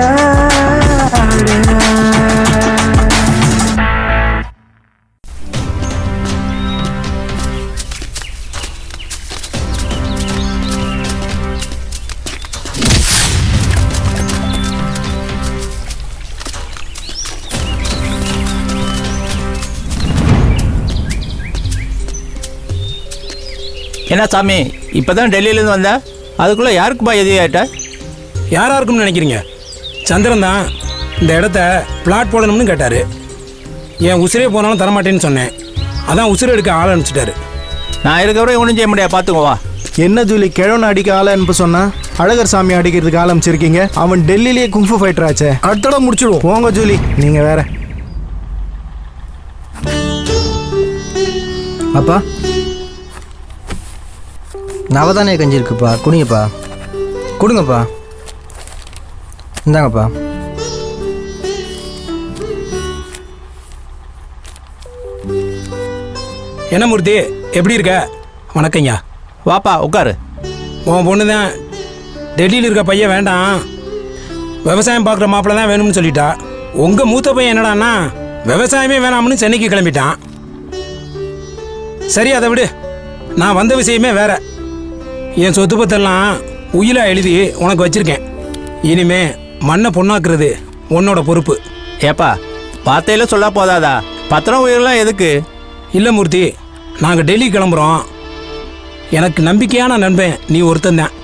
அடிய என்ன சாமி இப்பதான் டெல்லியிலேருந்து வந்தா அதுக்குள்ள யாருக்குப்பா எதிரி ஆயிட்ட? யாரா இருக்கும்னு நினைக்கிறீங்க? சந்திரன் தான் இந்த இடத்த பிளாட் போடணும்னு கேட்டார். என் உசிரே போனாலும் தரமாட்டேன்னு சொன்னேன். அதான் உசிரை எடுக்க ஆள் அனுப்பிச்சிட்டாரு. நான் இருக்கிறவரை ஒன்றும் செய்ய முடியாது, பார்த்துக்கோவா. என்ன ஜூலி கிழவனை அடிக்க ஆளை அனுப்ப சொன்னா? அழகர் சாமி அடிக்கிறதுக்கு ஆரம்பிச்சிருக்கீங்க. அவன் டெல்லியிலேயே குங்ஃபு ஃபைட்டர் ஆச்சே. அடுத்த தடவை முடிச்சிடுவோம். போங்க ஜூலி, நீங்க வேற. அப்பா நவதானே கஞ்சி இருக்குப்பா, குடிங்கப்பா. கொடுங்கப்பா, இந்தாங்கப்பா. என்ன மூர்த்தி, எப்படி இருக்க? வணக்கங்கய்யா. வாப்பா உட்காரு. உன் பொண்ணு தான் டெல்லியில் இருக்க பையன் வேண்டாம், விவசாயம் பார்க்குற மாப்பிள்ள தான் வேணும்னு சொல்லிட்டா. உங்கள் மூத்த பையன் என்னடான்னா விவசாயமே வேணாம்னு சென்னைக்கு கிளம்பிட்டான். சரி அதை விடு, நான் வந்த விஷயமே வேற. என் சொத்து பத்தெல்லாம் உயிலா எழுதி உனக்கு வச்சிருக்கேன். இனிமே மண்ணை பொண்ணாக்குறது உன்னோட பொறுப்பு. ஏப்பா வார்த்தையில சொல்ல போதாதா? பத்திரம் உயிரெல்லாம் எதுக்கு? இல்லை மூர்த்தி, நாங்கள் டெல்லி கிளம்புறோம். எனக்கு நம்பிக்கையான நண்பன் நீ ஒருத்தன் தான்.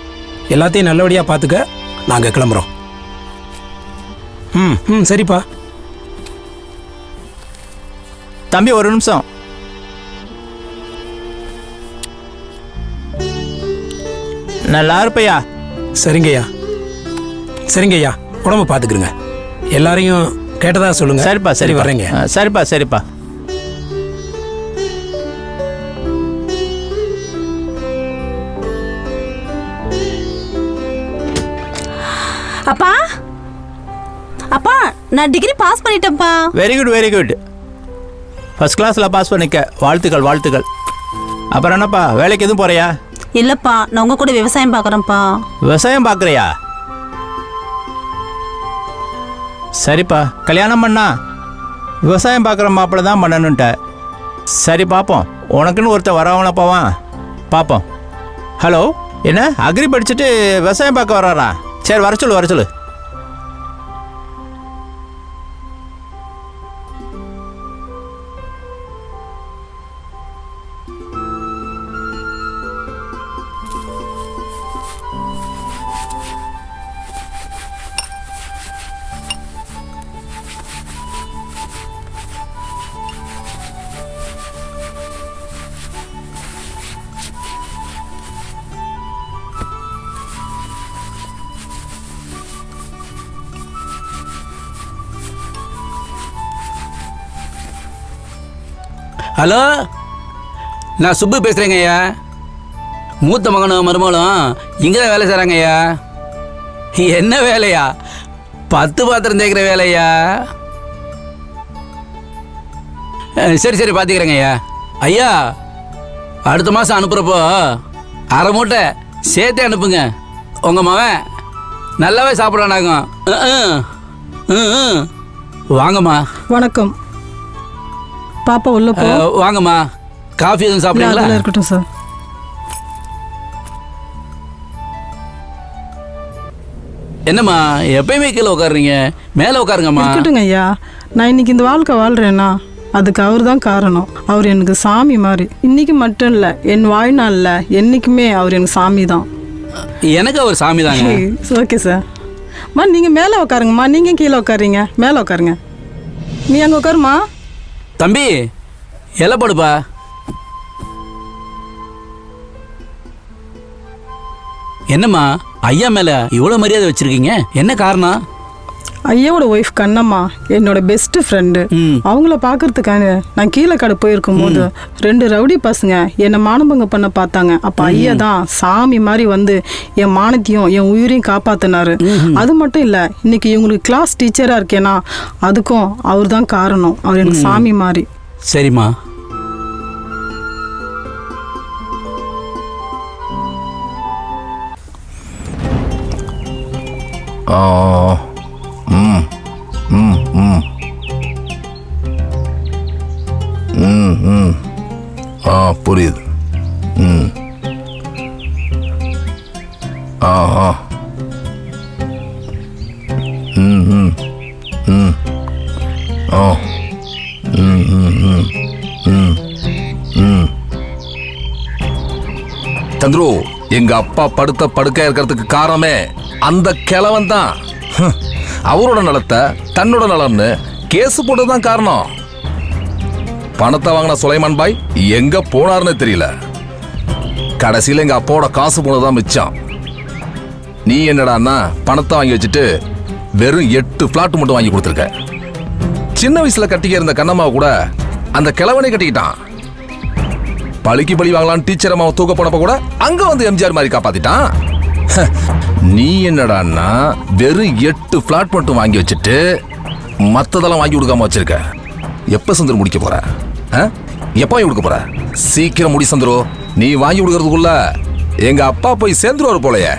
எல்லாத்தையும் நல்லபடியாக பார்த்துக்க. நாங்கள் கிளம்புறோம். ம் ம் சரிப்பா. தம்பி ஒரு நிமிஷம். நல்லா இருப்பையா? சரிங்கய்யா. சரிங்கய்யா, உடம்பு பார்த்துக்குறங்க. எல்லாரையும் கேட்டதா சொல்லுங்க. சரிப்பா சரி வரேங்க. சரிப்பா சரிப்பா. அப்பா அப்பா நான் டிகிரி பாஸ் பண்ணிட்டேன்ப்பா. Very good very good. First கிளாஸில் பாஸ் பண்ணிக்க. வாழ்த்துக்கள் வாழ்த்துக்கள். அப்புறம் என்னப்பா, வேலைக்கு எதுவும் போறியா? இல்லப்பா, நான் உங்க கூட விவசாயம் பார்க்குறேன்ப்பா. விவசாயம் பார்க்குறியா? சரிப்பா, கல்யாணம் பண்ணா விவசாயம் பார்க்குற மாப்பிள்ளை தான் பண்ணணுன்ட்ட. சரி பார்ப்போம், உனக்குன்னு ஒருத்தர் வரவங்கள போவான் பார்ப்போம். ஹலோ, என்ன அக்ரி படிச்சுட்டு விவசாயம் பார்க்க வர்றாரா? சரி வர சொல்லு வர சொல்லு. ஹலோ, நான் சுப்பு பேசுகிறேங்க ஐயா. மூத்த மகனும் மருமகளும் இங்கே தான் வேலை செய்கிறாங்க ஐயா. என்ன வேலையா? 10 பாத்திரம் தேய்க்கிற வேலையா? சரி சரி பார்த்துக்கிறேங்க ஐயா. ஐயா, அடுத்த மாதம் அனுப்புகிறப்போ 1/2 மூட்டை சேர்த்து அனுப்புங்க. உங்கள் மகன் நல்லாவே சாப்பிட்றானாகும். வாங்கம்மா. வணக்கம். பாப்பா உள்ள போ. வாங்கம்மா. காஃபி எதுவும் சாப்பிடுங்களா? இருக்கட்டும் சார். என்னம்மா எப்பயுமே கீழே உட்காருறீங்க, மேலே உட்காருங்கம்மா. இருக்கட்டுங்க ஐயா, நான் இன்னைக்கு இந்த வாழ்க்கை வாழ்றேன்னா அதுக்கு அவர் தான் காரணம். அவர் எனக்கு சாமி மாதிரி. இன்னைக்கு மட்டும் இல்லை, என் வாழ்நாளில் என்றைக்குமே அவர் எனக்கு சாமி தான். எனக்கு அவர் சாமி தாங்க. Okay sir. மா நீங்கள் மேலே உட்காருங்கம்மா. நீங்கள் கீழே உட்காருங்க. மேலே உட்காருங்க. நீ அங்கே உட்காருமா. தம்பி எலை போடுப்பா. என்னம்மா ஐயா மேல இவ்வளவு மரியாதை வச்சிருக்கீங்க, என்ன காரணம்? ஐயாவோட ஒய்ஃப் கண்ணம்மா என்னோட பெஸ்ட் ஃப்ரெண்டு. அவங்கள பார்க்கறதுக்காக நான் கீழே கடை போயிருக்கும் போது 2 ரவுடி பசங்க என்னை மானபங்க பண்ண பார்த்தாங்க. அப்போ ஐயா தான் சாமி மாதிரி வந்து என் மானத்தையும் என் உயிரையும் காப்பாத்தினாரு. அது மட்டும் இல்லை, இன்னைக்கு இவங்களுக்கு கிளாஸ் டீச்சராக இருக்கேன்னா அதுக்கும் அவர் தான் காரணம். அவர் எனக்கு சாமி மாதிரி. சரிம்மா. புரியுது. சந்துரு, எங்க அப்பா படுத்த படுக்கையா இருக்கிறதுக்கு காரணமே அந்த கிழவன் தான். அவரோட நலத்தை தன்னோட நலம்னு கேஸ் போட்டதுதான் காரணம். பணத்தை வாங்கின சுலைமான் பாய் எங்க போனார்னு தெரியல. கடைசியில் எங்க அப்பாவோட காசு போனதான் மிச்சம். நீ என்னடான்னா பணத்தை வாங்கி வச்சுட்டு வெறும் 8 பிளாட் மட்டும் வாங்கி கொடுத்துருக்க. சின்ன வயசுல கட்டிக்க இருந்த கண்ணம்மாவை கூட அந்த கிழவனை கட்டிக்கிட்டான். பழிக்கு பழி வாங்கலான்னு டீச்சர் அம்மாவை தூக்க போனப்ப கூட அங்க வந்து எம்ஜிஆர் மாதிரி காப்பாத்திட்டான். நீ என்னடான்னா வெறும் 8 பிளாட் மட்டும் வாங்கி வச்சுட்டு மத்ததெல்லாம் வாங்கி கொடுக்காம வச்சிருக்க. எப்ப சந்திர முடிக்க போற? எப்ப வாங்கி கொடுக்க போற? சீக்கிரம் முடி சந்திரோ. நீ வாங்கி கொடுக்கறதுக்குள்ள எங்க அப்பா போய் சேர்ந்துருவாரு போலயே.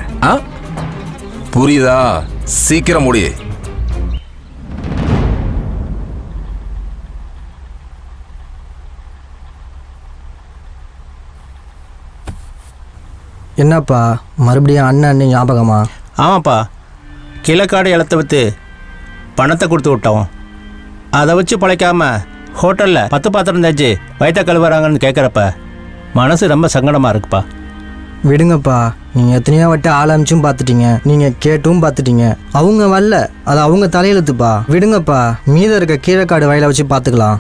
புரியுதா? சீக்கிரம் முடி. என்னப்பா மறுபடியும் அண்ணன் ஞாபகமா? ஆமாப்பா, கிழக்காடு இலத்தை விற்று பணத்தை கொடுத்து விட்டோம். அதை வச்சு பிழைக்காம ஹோட்டலில் 10 பாத்திரம் தேய்ச்சி வயிற்ற கழுவுறாங்கன்னு கேட்குறப்ப மனசு ரொம்ப சங்கடமாக இருக்குப்பா. விடுங்கப்பா, நீங்கள் எத்தனையோ வட்டி ஆரம்பிச்சும் பார்த்துட்டீங்க, நீங்கள் கேட்டும் பார்த்துட்டீங்க. அவங்க வரல, அது அவங்க தலையெழுத்துப்பா. விடுங்கப்பா, மீதம் இருக்க கீழக்காடு வயலை வச்சு பார்த்துக்கலாம்.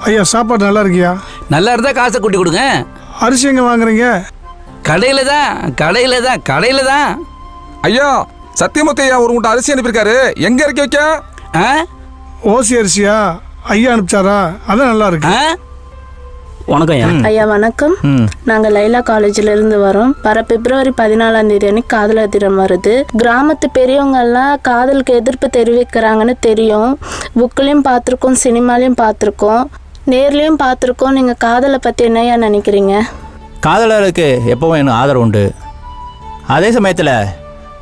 ஐயா சாப்பாடு நல்லா இருக்கியா? நல்லா இருந்தா காசை கூட்டி கொடுங்க. அரிசி எங்கே வாங்குறீங்க? கடையில தான். ஐயா சத்தியமூர்த்தி ஐயா ஒரு மூட்டை அரிசி அனுப்பியிருக்காரு, எங்க இறக்கி வைக்க? ஓசி அரிசியா? ஐயா அனுப்பிச்சாரா? அதான் நல்லா இருக்கு. வணக்கம் ஐயா வணக்கம். நாங்கள் லைலா காலேஜில் இருந்து வரோம். வர பிப்ரவரி 14ஆம் தேதி அன்னைக்கு காதலர் தினம் வருது. கிராமத்து பெரியவங்க எல்லாம் காதலுக்கு எதிர்ப்பு தெரிவிக்கிறாங்கன்னு தெரியும். புக்லேயும் பார்த்துருக்கோம், சினிமாலையும் பார்த்துருக்கோம், நேர்லேயும் பார்த்துருக்கோம். நீங்கள் காதலை பற்றி என்னையா நினைக்கிறீங்க? காதலருக்கு எப்பவும் எனக்கு ஆதரவு உண்டு. அதே சமயத்தில்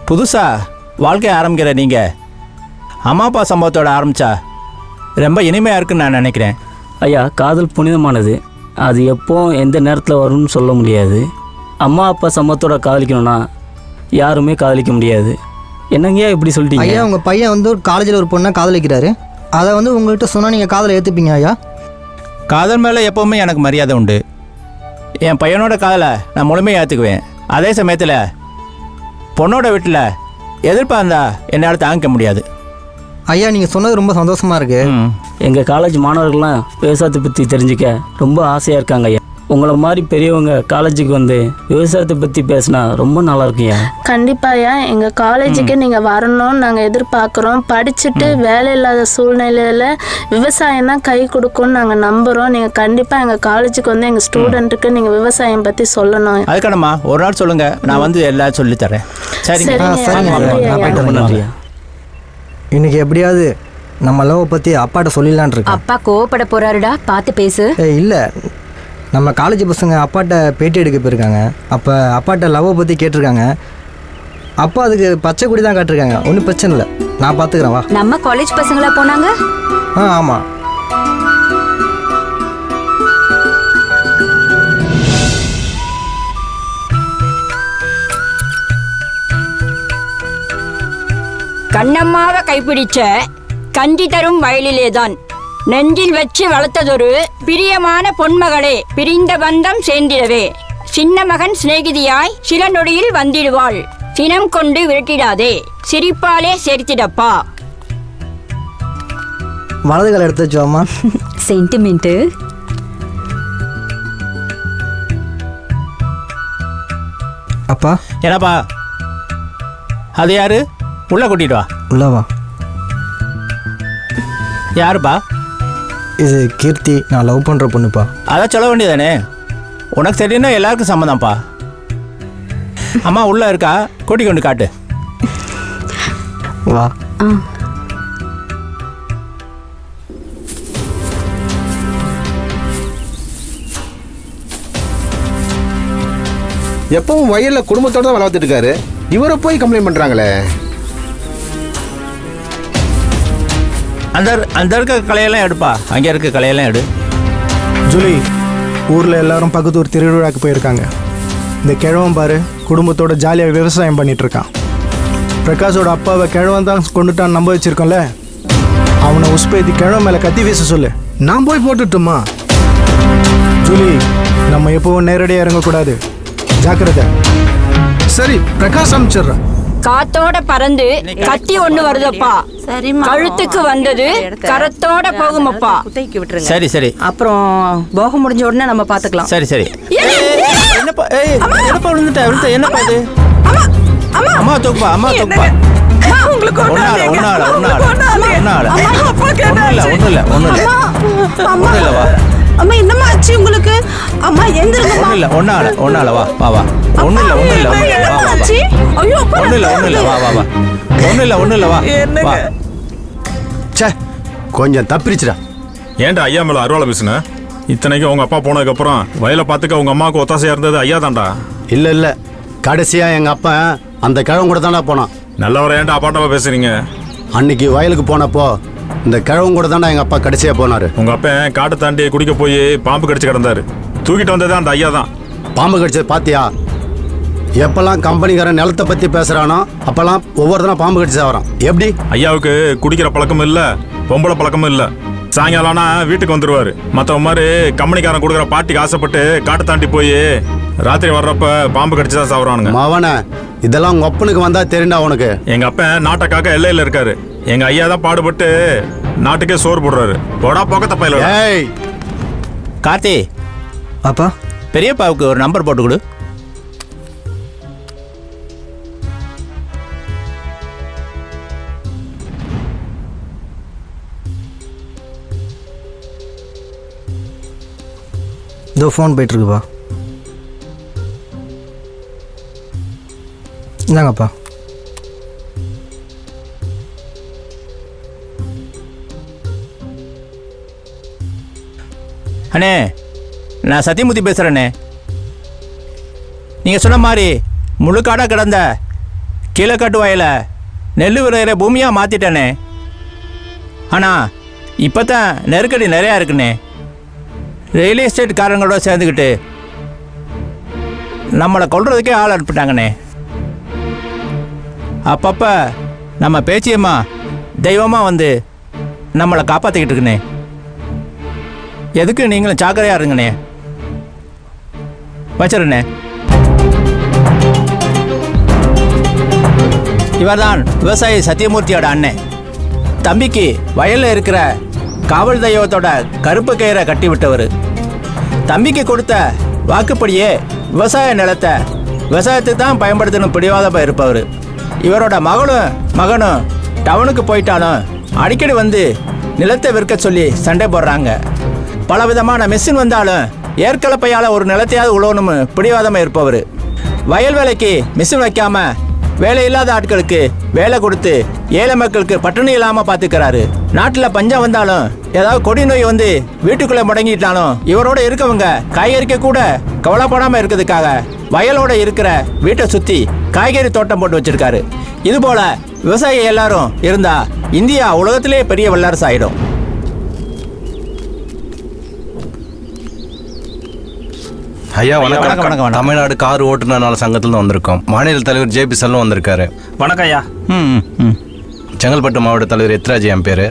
புதுசாக வாழ்க்கையை ஆரம்பிக்கிற நீங்கள் அம்மா அப்பா சம்பவத்தோடு ஆரம்பித்தா ரொம்ப இனிமையாக இருக்குன்னு நான் நினைக்கிறேன். ஐயா, காதல் புனிதமானது. அது எப்போ எந்த நேரத்தில் வரும்னு சொல்ல முடியாது. அம்மா அப்பா சம்மத்தோட காதலிக்கணும்னா யாருமே காதலிக்க முடியாது. என்னங்கய்யா இப்படி சொல்லிட்டீங்க? ஐயா, உங்கள் பையன் வந்து ஒரு காலேஜில் ஒரு பொண்ணை காதலிக்கிறாரு. அதை வந்து உங்கள்கிட்ட சொன்னால் நீங்கள் காதலை ஏற்றுப்பீங்க ஐயா? காதல் மேலே எப்போவுமே எனக்கு மரியாதை உண்டு. என் பையனோட காதலை நான் முழுமையாக ஏற்றுக்குவேன். அதே சமயத்தில் பொண்ணோட வீட்டில் எதிர்பார்ந்தா என்னால் தாங்கிக்க முடியாது. ஐயா, நீங்கள் சொன்னது ரொம்ப சந்தோஷமாக இருக்கு. எங்கள் காலேஜ் மாணவர்கள்லாம் விவசாயத்தை பற்றி தெரிஞ்சுக்க ரொம்ப ஆசையாக இருக்காங்க ஐயா. உங்களை மாதிரி பெரியவங்க காலேஜுக்கு வந்து விவசாயத்தை பற்றி பேசினா ரொம்ப நல்லா இருக்குயா. கண்டிப்பாயா, எங்கள் காலேஜுக்கு நீங்கள் வரணும்னு நாங்கள் எதிர்பார்க்குறோம். படிச்சுட்டு வேலை இல்லாத சூழ்நிலையில் விவசாயம் தான் கை கொடுக்கும்னு நாங்கள் நம்புகிறோம். நீங்கள் கண்டிப்பாக எங்கள் காலேஜுக்கு வந்து எங்கள் ஸ்டூடெண்ட்டுக்கு நீங்கள் விவசாயம் பற்றி சொல்லணும். அதுக்கானம்மா ஒரு நாள் சொல்லுங்கள், நான் வந்து எல்லாம் சொல்லித்தரேன். சரிங்க. இன்னைக்கு எப்படியாவது நம்ம லவ் பற்றி அப்பாட்ட சொல்லிடலான் இருக்கேன். அப்பா கோவப்பட போறாருடா, பார்த்து பேசு. இல்லை, நம்ம காலேஜ் பசங்க அப்பாட்ட பேட்டி எடுக்க போயிருக்காங்க. அப்போ அப்பாட்ட லவ்வை பற்றி கேட்டிருக்காங்க. அப்பா அதுக்கு பச்சை கொடி தான் காட்டிருக்காங்க. ஒன்றும் பிரச்சனை இல்லை, நான் பார்த்துக்கிறேன் வா. நம்ம காலேஜ் பசங்களா போனாங்க? ஆமாம். கண்ணம்மாவை கைப்பிடிச்ச கஞ்சி தரும் வயலிலேதான் நெஞ்சில் வச்சு வளர்த்ததொரு பிரியமான பொன்மகளே, பிரிந்த பந்தம் சேர்ந்திடவே சின்ன மகன் சிநேகிதியாய் சில நொடியில் வந்திடுவாள். சினம் கொண்டு விரட்டிடாதே, சிரிப்பாலே சேர்த்திடப்பா. வலது கால எடுத்து வச்சோம்மா. சென்டிமெண்ட். அப்பா. என்னப்பா அது யாரு? உள்ள கூட்டிட்டு வா. உள்ளவா? யாருப்பா? இது கீர்த்தி, நான் லவ் பண்ணுற பொண்ணுப்பா. அதான் சொல்ல வேண்டியதானே, உனக்கு தெரியுன்னா எல்லாருக்கும் சம்மதம்ப்பா. அம்மா உள்ள இருக்கா, கூட்டி கொண்டு காட்டு. வா. எப்பவும் வயலில் குடும்பத்தோட தான் வளர்த்துட்டு இருக்காரு, இவரை போய் கம்ப்ளைண்ட் பண்ணுறாங்களே. அந்த இருக்க கலையெல்லாம் எடுப்பா, அங்கே இருக்க கலையெல்லாம் எடு. ஜூலி, ஊரில் எல்லாரும் பக்கத்து ஒரு திருவிழாக்கு போயிருக்காங்க. இந்த கிழவன் பாரு, குடும்பத்தோட ஜாலியாக விவசாயம் பண்ணிட்டு இருக்கான். பிரகாஷோட அப்பாவை கிழவன் தான் கொண்டுட்டான்னு நம்ப வச்சிருக்கோம்ல, அவனை உஸ்பேத்தி கிழவன் மேலே கத்தி வீச சொல்லு. நான் போய் போட்டுட்டுமா? ஜூலி, நம்ம எப்பவும் நேரடியாக இறங்கக்கூடாது, ஜாக்கிரதை. சரி, பிரகாஷ் அனுப்பிச்சிடுறேன். காத்தோட பறந்து கத்தி ஒண்ணு வருதப்பா. கழுத்துக்கு வந்தது கரத்தோட போகுமப்பா. சரி சரி, அப்புறம் போகம் முடிஞ்ச உடனே நம்ம பாத்துக்கலாம். சரி சரி. என்னப்பா விழுந்துட்ட? என்னப்பா இது? அம்மா தூக்குப்பா, அம்மா தூக்குப்பா. அம்மா என்னம்மா ஆச்சு உங்களுக்கு? அம்மா எந்திருங்க. ஒன்னால வா வா வா. ஒண்ணுல வா. சே, கொஞ்சம் தப்பிடுச்சுடா. ஏன்டா ஐயா மேல அருவாளை பேசுன? இத்தனைக்கும் உங்க அப்பா போனதுக்கு அப்புறம் வயலை பார்த்துக்க உங்க அம்மாவுக்கு ஒத்தாசையா இருந்தது ஐயா தான்டா. இல்ல கடைசியா எங்க அப்பா அந்த கிழவன் கூட தாண்டா போனான். நல்லவரை ஏன்டா அப்பாட்டவா பேசுறீங்க? அன்னைக்கு வயலுக்கு போனப்போ இந்த கிழவன் கூட தாண்டா எங்க அப்பா கடைசியா போனாரு. உங்க அப்பா காட்டு தாண்டி குடிக்க போய் பாம்பு கடிச்சு கிடந்தாரு. தூக்கிட்டு வந்தது அந்த ஐயா தான். பாம்பு கடிச்சது பாத்தியா? எப்பெல்லாம் கம்பெனிக்காரன் நிலத்தை பத்தி பேசுறானோ அப்பெல்லாம் ஒவ்வொருத்தனா பாம்பு கடிச்சு சாவறான். எப்படி? ஐயாவுக்கு குடிக்கிற பழக்கமும் இல்லை, பொம்பளை பழக்கமும் இல்லை. சாயங்காலம்னா வீட்டுக்கு வந்துருவாரு. மற்றவங்க மாதிரி கம்பெனிக்காரன் கொடுக்குற பாட்டிக்கு ஆசைப்பட்டு காட்டு தாண்டி போய் ராத்திரி வர்றப்ப பாம்பு கடிச்சுதான் சாப்பிட்றானுங்க. மவன இதெல்லாம் உங்க அப்பனுக்கு வந்தா தெரியுண்டா உனக்கு. எங்க அப்பன் நாட்டுக்காக எல்லையில இருக்காரு. எங்க ஐயா தான் பாடுபட்டு நாட்டுக்கே சோறு போடுறாரு. போடா பக்கத்த பையில. ஏய் கார்த்தி, அப்பா பெரியப்பாவுக்கு ஒரு நம்பர் போட்டு கொடு. இதோ ஃபோன் போயிட்டுருக்குப்பா. இந்தாங்கப்பா. அண்ணே, நான் சத்தியமூர்த்தி பேசுகிறேண்ணே. நீங்கள் சொன்ன மாதிரி முழுக்காடாக கிடந்த கீழக்காட்டு வயலை நெல் விளையிற பூமியாக மாற்றிட்டேனே. ஆனால் இப்போ தான் நெருக்கடி நிறையா இருக்குண்ணே. ரியல் எஸ்டேட் காரங்களோட சேர்ந்துக்கிட்டு நம்மளை கொல்றதுக்கே ஆள் அனுப்பிட்டாங்கண்ணே. அப்பப்போ நம்ம பேச்சியம்மா தெய்வமாக வந்து நம்மளை காப்பாற்றிக்கிட்டு இருக்குண்ணே. எதுக்கு நீங்களும் ஜாக்கிரதையா இருங்கண்ணே. வச்சிருண்ணே. இவர்தான் விவசாயி சத்தியமூர்த்தியோட அண்ணன். தம்பிக்கு வயலில் இருக்கிற காவல் தெய்வத்தோட கருப்பு கயிறை கட்டி விட்டவர். தம்பிக்கு கொடுத்த வாக்குப்படியே விவசாய நிலத்தை விவசாயத்துக்கு தான் பயன்படுத்தணும் பிடிவாதமாக இருப்பவர். இவரோட மகனும் டவுனுக்கு போயிட்டாலும் அடிக்கடி வந்து நிலத்தை விற்க சொல்லி சண்டை போடுறாங்க. பல விதமான மெஷின் வந்தாலும் ஏற்கலப்பையால் ஒரு நிலத்தையாவது உழவணும் பிடிவாதமாக இருப்பவர். வயல் வேலைக்கு மிஷின் வைக்காம வேலை இல்லாத ஆட்களுக்கு வேலை கொடுத்து ஏழை மக்களுக்கு பட்டினி இல்லாமல் பார்த்துக்கிறாரு. நாட்டில் பஞ்சம் வந்தாலும் ஏதாவது கொடி நோய் வந்து வீட்டுக்குள்ளே முடங்கிட்டாலும் இவரோட இருக்கவங்க காய்கறிக்க கூட கவலைப்படாமல் இருக்கிறதுக்காக வயலோட இருக்கிற வீட்டை சுற்றி காய்கறி தோட்டம் போட்டு வச்சிருக்காரு. இதுபோல விவசாயி எல்லாரும் இருந்தா இந்தியா உலகத்திலே பெரிய வல்லரசு ஆயிடும். ஐயா வணக்கம். வணக்கம். தமிழ்நாடு கார் ஓட்டுநர் நல சங்கத்திலிருந்து வந்திருக்கோம். மாநில தலைவர் ஜேபி செல்வம் வந்திருக்காரு. வணக்கம் ஐயா. செங்கல்பட்டு மாவட்ட தலைவர் எத்ராஜ் என் பேர்.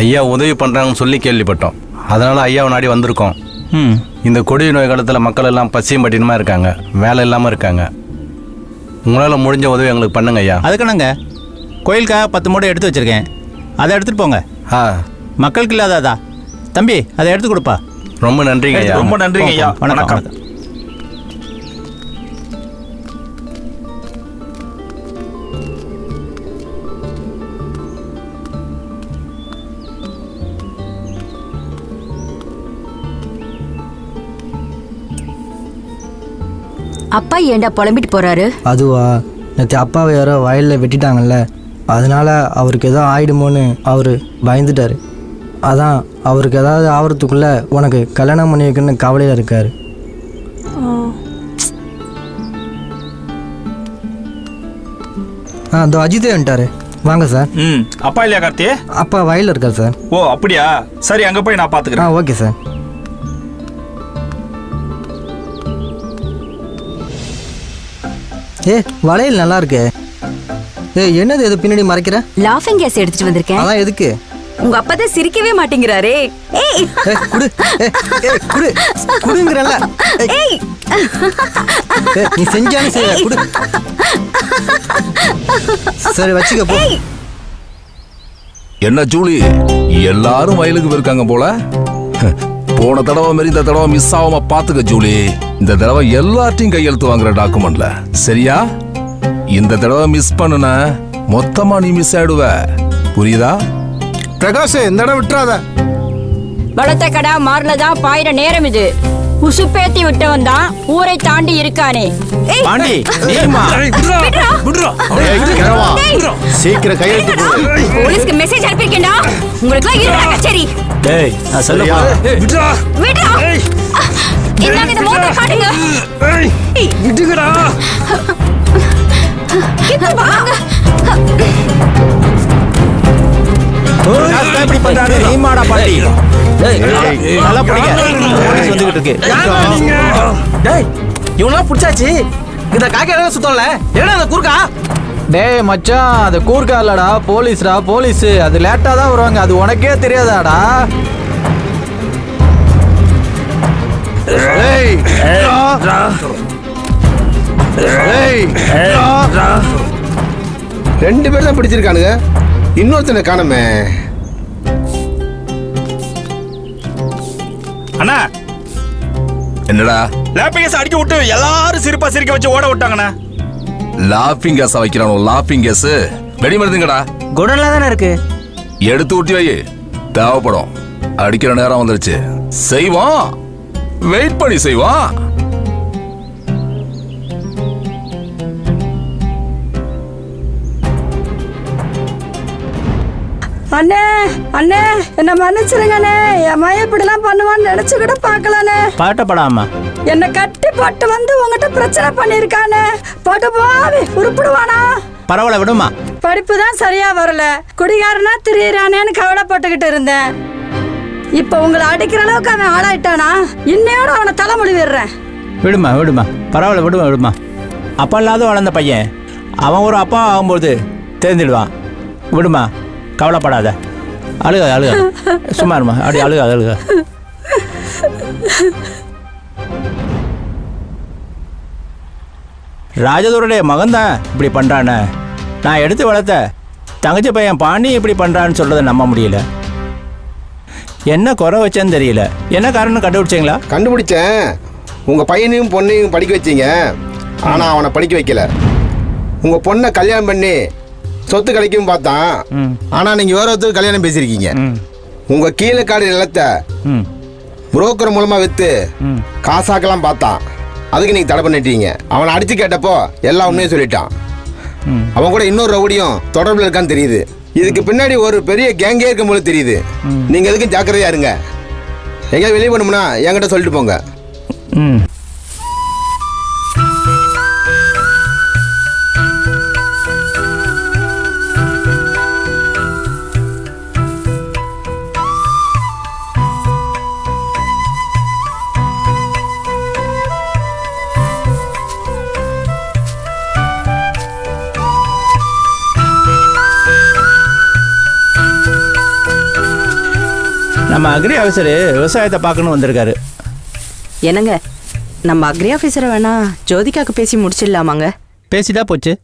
ஐயா உதவி பண்ணுறாங்கன்னு சொல்லி கேள்விப்பட்டோம். அதனால் ஐயாவை நாடி வந்திருக்கோம். இந்த கொடிய நோய் காலத்தில் மக்கள் எல்லாம் பசியும் பட்டினமாக இருக்காங்க, வேலை இல்லாமல் இருக்காங்க. உங்களால் முடிஞ்ச உதவி எங்களுக்கு பண்ணுங்க ஐயா. அதுக்குனாங்க கோயிலுக்காக 10 மூட்டை எடுத்து வச்சுருக்கேன், அதை எடுத்துகிட்டு போங்க. மக்களுக்கு இல்லாததா தம்பி, அதை எடுத்து கொடுப்பா. ரொம்ப நன்றிங்க ஐயா. ரொம்ப நன்றிங்க ஐயா. வணக்கம். அப்பா ஏண்டா புலம்பிட்டு போறாரு? அதுவா, நேற்று அப்பாவை யாரோ வயலில் வெட்டிட்டாங்கல்ல, அதனால அவருக்கு ஏதோ ஆயிடுமோன்னு அவர் பயந்துட்டார். அதான் அவருக்கு ஏதாவது ஆகிறதுக்குள்ள உனக்கு கல்யாணம் பண்ணி வைக்கணும்னு கவலையில் இருக்கார். அதோ அஜித்தே வந்துட்டாரு. வாங்க சார். அப்பா இல்லையா கார்த்தி? அப்பா வயலில் இருக்கார் சார். ஓ அப்படியா, சரி அங்கே போய் நான் பார்த்துக்கிறேன். Okay sir. வளையல் நல்லா இருக்கு. என்னது இது பின்னாடி மறைக்கிற? லாஃபிங் கேஸ் எடுத்துட்டு வந்திருக்கேன். அதான் எதுக்கு? உங்க அப்பா தான் சிரிக்கவே மாட்டேங்கிறாரே. ஏய் குடு. குடு குடுங்கறல. ஏய் நீ செஞ்சானே செய்ய குடு. சரி வச்சுக்க போ. என்ன ஜூலி, எல்லாரும் வயலுக்கு போயிருக்காங்க போல. போன தடவை மாதிரி இந்த தடவை மிஸ் ஆகாம பாத்துக்க ஜூலி. இந்த தடவை எல்லார்ட்டையும் கையெழுத்து வாங்குற டாக்குமெண்ட்ல, சரியா? இந்த தடவை மிஸ் பண்ணுன மொத்தமா நீ மிஸ் ஆயிடுவ, புரியுதா? பிரகாஷ், இந்த இடம் விட்டுறாத. பலத்த கடா மாறினதான் பாயிர நேரம் இது. உசுப்பேத்தி விட்டவன் தான் ஊரை தாண்டி இருக்கானே. பாண்டி, நீமா சீக்கிரம் கையெழுத்து போடு. போலீஸ்க்கு மெசேஜ் அனுப்பிருக்கேன்டா. உங்களுக்கு இருக்கா கச்சேரி? டேய் நான் சொல்லப்பா. விட்றா. என்னங்க இந்த மோதிர காட்டுங்க. விடுங்கடா. இப்போ வாங்க. இப்படி பண்றாரு நீமாடா பாண்டி. டேய் நல்லா பிடிங்க. போலீஸ் வந்துகிட்டு இருக்கு. டேய் இவனா புடிச்சாச்சு. இந்த காக்கா சுத்தம்ல என்ன அந்த கூர்க்கா? டேய் மச்சான், அது கூர்க்கா இல்லடா, போலீஸ்டா, போலீஸ். அது லேட்டா தான் வருவாங்க, அது உனக்கே தெரியாதாடா? ரெண்டு பேர் தான் பிடிச்சிருக்கானுங்க, இன்னொருத்தனை காணமே. அண்ணா என்னடா லாப்பிங் கேஸ் அடிக்க விட்டு எல்லாரும் சிரிப்பா சிரிக்க வச்சு ஓட விட்டாங்கண்ணா. லாஃபிங் கேஸ் வைக்கிறானோ? லாஃபிங் கேஸ் வெடி மருந்துங்கடா. குடன்ல தானே இருக்கு, எடுத்து ஊட்டி வை, தேவைப்படும். அடிக்கிற நேரம் வந்துருச்சு, செய்வான். வெயிட் பண்ணி செய்வான். அண்ணே அண்ணே என்ன மன்னிச்சிருங்கண்ணே. என் மையம் இப்படிலாம் பண்ணுவான்னு நினைச்சு கூட பார்க்கலானே. பாட்டப்படாமா என்னை கட்டி போட்டு வந்து உங்ககிட்ட பிரச்சனை பண்ணியிருக்கானே. போட்டு போவி உருப்பிடுவானா? பரவாயில்ல விடுமா. படிப்பு தான் சரியா வரல, குடிகாரனா திரியறானேன்னு கவலைப்பட்டுக்கிட்டு இருந்தேன். இப்ப உங்களை அடிக்கிற அளவுக்கு அவன் ஆளாயிட்டானா? இன்னையோட அவனை தலைமொழி விடுறேன். விடுமா விடுமா, பரவாயில்ல விடுமா விடுமா. அப்பா இல்லாத வளர்ந்த பையன் அவன் ஒரு அப்பா ஆகும்போது தெரிஞ்சிடுவான். விடுமா, கவலைப்படாத. அழுக அழுக, சும்மா இருமா, அப்படி அழுக அழுக. ராஜதூருடைய மகன் தான் இப்படி பண்ணுறானே. நான் எடுத்து வளர்த்த தங்கச்சி பையன் பாண்டி இப்படி பண்ணுறான்னு சொல்கிறத நம்ப முடியல. என்ன குறை வச்சேன்னு தெரியல. என்ன காரணம் கண்டுபிடிச்சிங்களா? கண்டுபிடிச்சேன். உங்கள் பையனையும் பொண்ணையும் படிக்க வச்சீங்க, ஆனால் அவனை படிக்க வைக்கல. உங்கள் பொண்ணை கல்யாணம் பண்ணி சொத்து கிடைக்கும் பார்த்தான், ஆனால் நீங்கள் வேற ஒருத்தர் கல்யாணம் பேசியிருக்கீங்க. உங்கள் கீழக்காடு நிலத்தை புரோக்கர் மூலமாக விற்று காசாக்கெல்லாம் பார்த்தான், அதுக்கு நீங்கள் தடை பண்ணிட்டீங்க. அவனை அடித்து கேட்டப்போ எல்லா உண்மையும் சொல்லிட்டான். அவன் கூட இன்னொரு ரவுடியும் தொடர்பில் இருக்கான்னு தெரியுது. இதுக்கு பின்னாடி ஒரு பெரிய கேங்கே இருக்கும் போது தெரியுது. நீங்கள் எதுக்கும் ஜாக்கிரதையா இருங்க. எங்கேயாவது வெளியே போகணும்னா என்கிட்ட சொல்லிட்டு போங்க. நம்ம அக்ரி ஆஃபீஸரு விவசாயத்தை பார்க்கணும் வந்திருக்காரு. என்னங்க, நம்ம அக்ரி ஆஃபீஸரை வேணா ஜோதிகாக்கு பேசி முடிச்சிடலாமாங்க? பேசிட்டா போச்சு.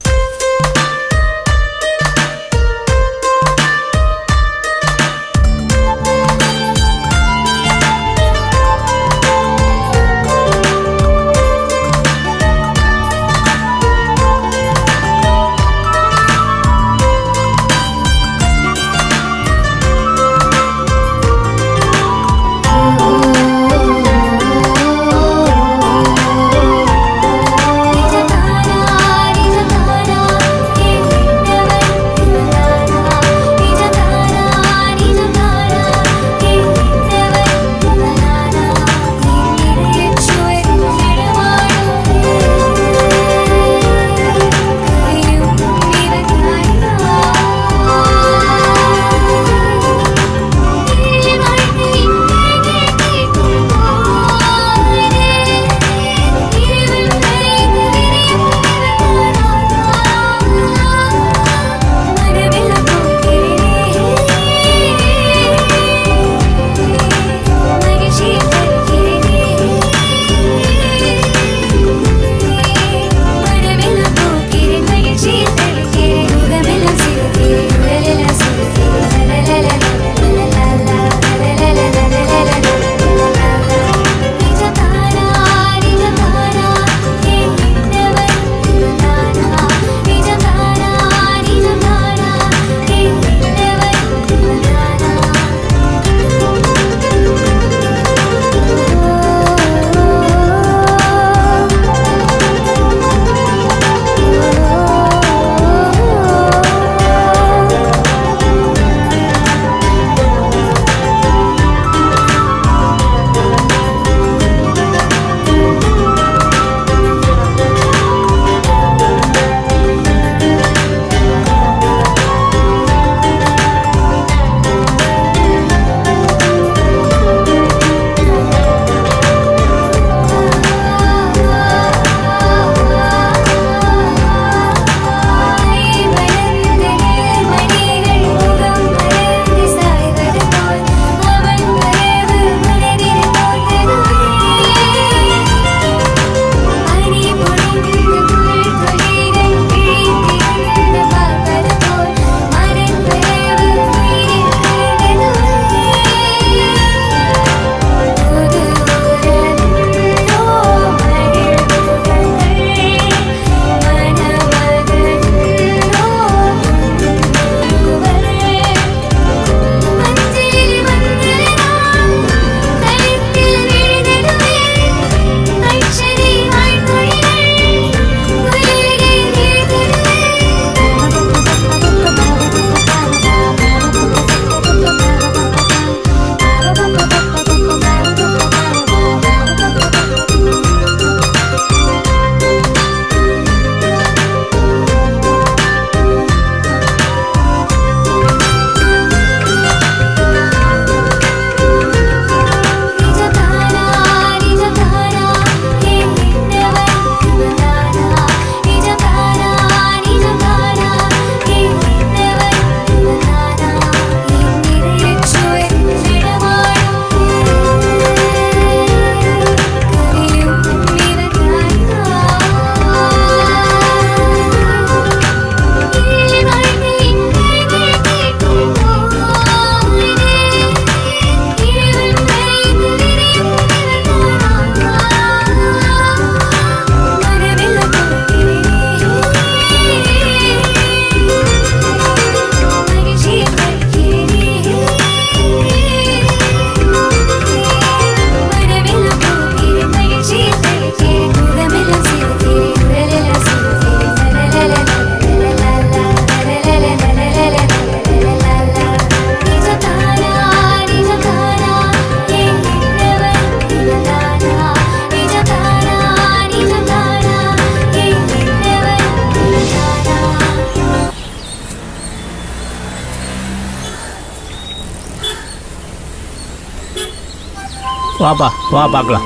வாப்பா வா பார்க்கலாம்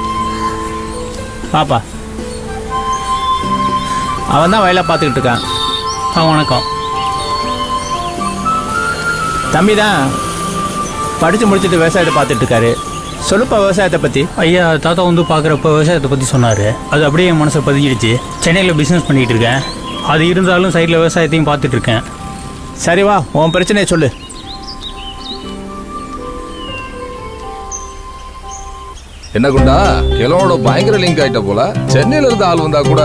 வாப்பா. அவன் தான் வயலை பார்த்துக்கிட்டு இருக்கான். வணக்கம். தம்பி தான் படித்து முடிச்சுட்டு விவசாயத்தை பார்த்துட்டு இருக்காரு. சொல்லுப்பா விவசாயத்தை பற்றி. ஐயா தாத்தா வந்து பார்க்குறப்ப விவசாயத்தை பற்றி சொன்னார். அது அப்படியே என் மனசை பதிஞ்சிடுச்சு. சென்னையில் பிஸ்னஸ் பண்ணிகிட்டு இருக்கேன். அது இருந்தாலும் சைடில் விவசாயத்தையும் பார்த்துட்டு இருக்கேன். சரி வா உன் பிரச்சனையை சொல்லு. என்ன குண்டா கிழவனோட பயங்கர லிங்க் ஆயிட்ட போல. சென்னையில இருந்து ஆள் வந்தா கூட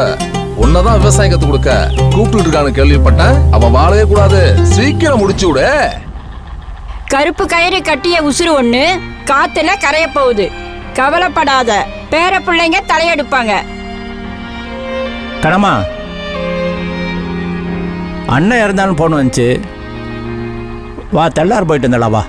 உன்னதான் விவசாயம் கத்து கொடுக்க கூப்பிட்டு இருக்கான்னு கேள்விப்பட்டேன். அவன் வாழவே கூடாது, சீக்கிரம் முடிச்சு விடு. கருப்பு கயிறு கட்டிய உசுறு ஒண்ணு காத்துல கரைய போகுது. கவலைப்படாத, பேர பிள்ளைங்க தலையெடுப்பாங்க. கணமா அண்ணன் இறந்தாலும் போன் வந்துச்சு. வா தெல்லார் போயிட்டு இருந்தாளா வா.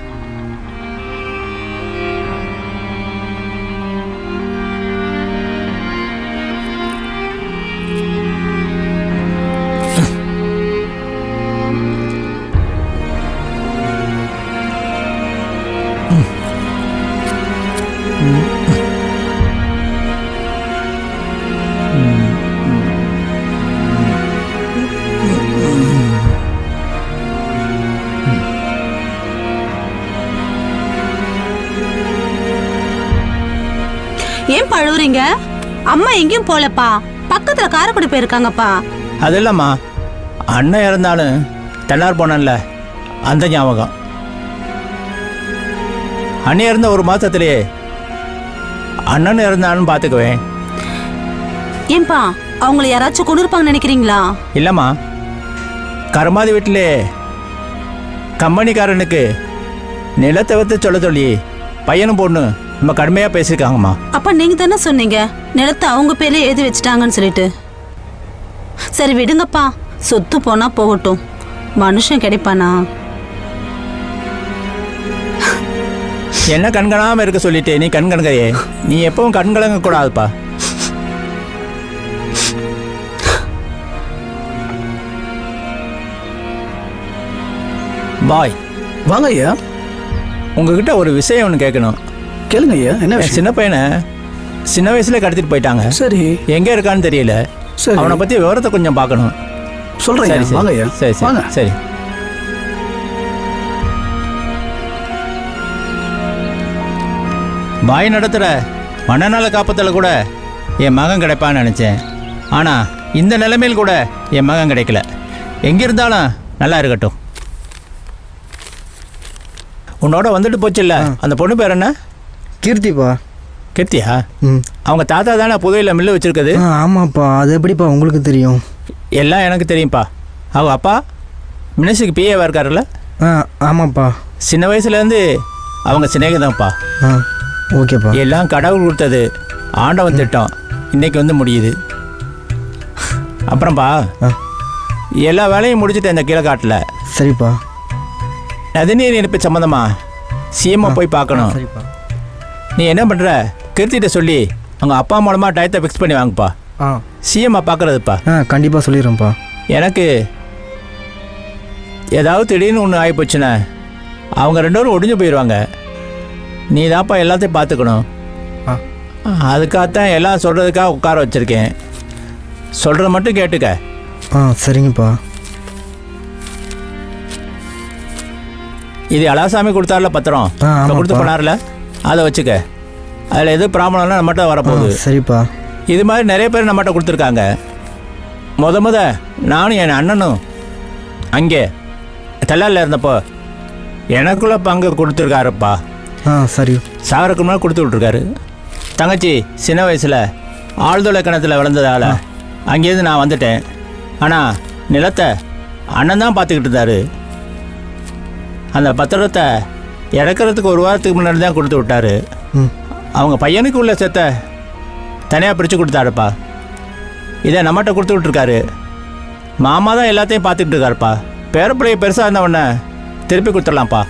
ஏன் பழுவுறீங்க? அம்மா எங்கேயும் போலப்பா, பக்கத்துல காரைக்குடி போயிருக்காங்கப்பா. அது இல்லம்மா, அண்ணன் இறந்தாலும் தென்னார் போனல அந்த ஞாபகம். அண்ணன் இறந்த ஒரு மாசத்திலேயே அண்ணன் இறந்தாலும் பார்த்துக்குவேன். ஏன்பா அவங்கள யாராச்சும் கொண்டு இருப்பாங்க நினைக்கிறீங்களா? இல்லம்மா, கருமாதி வீட்டிலே கம்பெனிக்காரனுக்கு நிலத்தை வைத்து சொல்ல சொல்லி பையனும் பொண்ணு நம்ம கடுமையாக பேசியிருக்காங்கம்மா. அப்ப நீங்க தானே சொன்னீங்க நிலத்தை அவங்க பேர்ல எழுதி வச்சுட்டாங்கன்னு சொல்லிட்டு. சரி விடுங்கப்பா, சொத்து போனா போகட்டும், மனுஷன் கிடைப்பானா? என்ன கண்கணாம இருக்க சொல்லிட்டு நீ கண்கணக்கையே. நீ எப்பவும் கண்கலங்க கூடாதுப்பா. பாய் வாங்க ஐயா. உங்ககிட்ட ஒரு விஷயம் ஒன்று கேட்கணும். கேளுங்க ஐயா. என்ன விஷயம்? சின்ன பையனை சின்ன வயசுல கடத்திட்டு போயிட்டாங்க. சரி. எங்க இருக்கான்னு தெரியல. சரி. அவனை பத்தி விவரத்தை கொஞ்சம் பார்க்கணும். சொல்றேன். வாங்க ஐயா. சரி சரி சரி. பாய் நடத்துகிற மனநல காப்பத்தில் கூட என் மகன் கிடைப்பான்னு நினச்சேன். ஆனால் இந்த நிலைமையில் கூட என் மகன் கிடைக்கல. எங்கே இருந்தாலும் நல்லா இருக்கட்டும். உன்னோட வந்துட்டு போச்சுல்ல அந்த பொண்ணு பேர் என்ன? கீர்த்திப்பா. கீர்த்தியா? அவங்க தாத்தா தானே புதையில் மில்லு வச்சுருக்குது? ஆமாப்பா. அது எப்படிப்பா உங்களுக்கு தெரியும்? எல்லாம் எனக்கு தெரியும்ப்பா. அவங்க அப்பா மினிஸ்டருக்கு பிஏவாக இருக்காருல்ல? ஆமாப்பா. சின்ன வயசுலேருந்து அவங்க சிநேகிதம்ப்பா. ஓகேப்பா. எல்லாம் கடவுள் கொடுத்தது, ஆண்டவன் திட்டம் இன்னைக்கு வந்து முடியுது. அப்புறம்ப்பா எல்லா வேலையும் முடிச்சுட்டேன் இந்த கீழக்காட்டில். சரிப்பா. நதிநீர் இணைப்பு சம்மந்தமா சிஎம்ஐ போய் பார்க்கணும். சரிப்பா. நீ என்ன பண்ணுற, கீர்த்திட்ட சொல்லி அவங்க அப்பா மூலமாக டயத்தை ஃபிக்ஸ் பண்ணி வாங்கப்பா. சிஎம்ஐ பார்க்குறதுப்பா. கண்டிப்பாக சொல்லிடுறேன்ப்பா. எனக்கு ஏதாவது திடீர்னு ஒன்று ஆகிப்போச்சுன்னா அவங்க ரெண்டு பேரும் ஒடிஞ்சு போயிடுவாங்க. நீ தான்ப்பா எல்லாத்தையும் பார்த்துக்கணும். அதுக்காகத்தான் எல்லாம் சொல்கிறதுக்காக உட்கார வச்சுருக்கேன். சொல்கிறத மட்டும் கேட்டுக்க. சரிங்கப்பா. இது அலாசாமி கொடுத்தாருல பத்திரம், கொடுத்து போனார்ல, அதை வச்சுக்க. அதில் எது ப்ராப்ளம்னா நம்மகிட்ட வரப்போகுது. சரிப்பா. இது மாதிரி நிறைய பேர் நம்மகிட்ட கொடுத்துருக்காங்க. முத நானும் என் அண்ணனும் அங்கே தெல்லாலில் இருந்தப்போ எனக்குள்ள பங்கு கொடுத்துருக்காருப்பா. சரி. சாகருக்கு முன்னாடி கொடுத்து விட்ருக்காரு. தங்கச்சி சின்ன வயசில் ஆழ்துளை கிணத்துல விளந்ததால் அங்கேருந்து நான் வந்துட்டேன். ஆனால் நிலத்தை அண்ணன் தான் பார்த்துக்கிட்டு இருந்தார். அந்த பத்திரத்தை இறக்கிறதுக்கு ஒரு வாரத்துக்கு முன்னாடி தான் கொடுத்து விட்டாரு. அவங்க பையனுக்கு உள்ள சொத்தை தனியாக பிரித்து கொடுத்தாருப்பா. இதை நம்மகிட்ட கொடுத்து விட்ருக்காரு. மாமா தான் எல்லாத்தையும் பார்த்துக்கிட்டு இருக்காருப்பா. பேரப்பிள்ளைய பெருசாக இருந்தவொடனே திருப்பி கொடுத்துடலாம்ப்பா.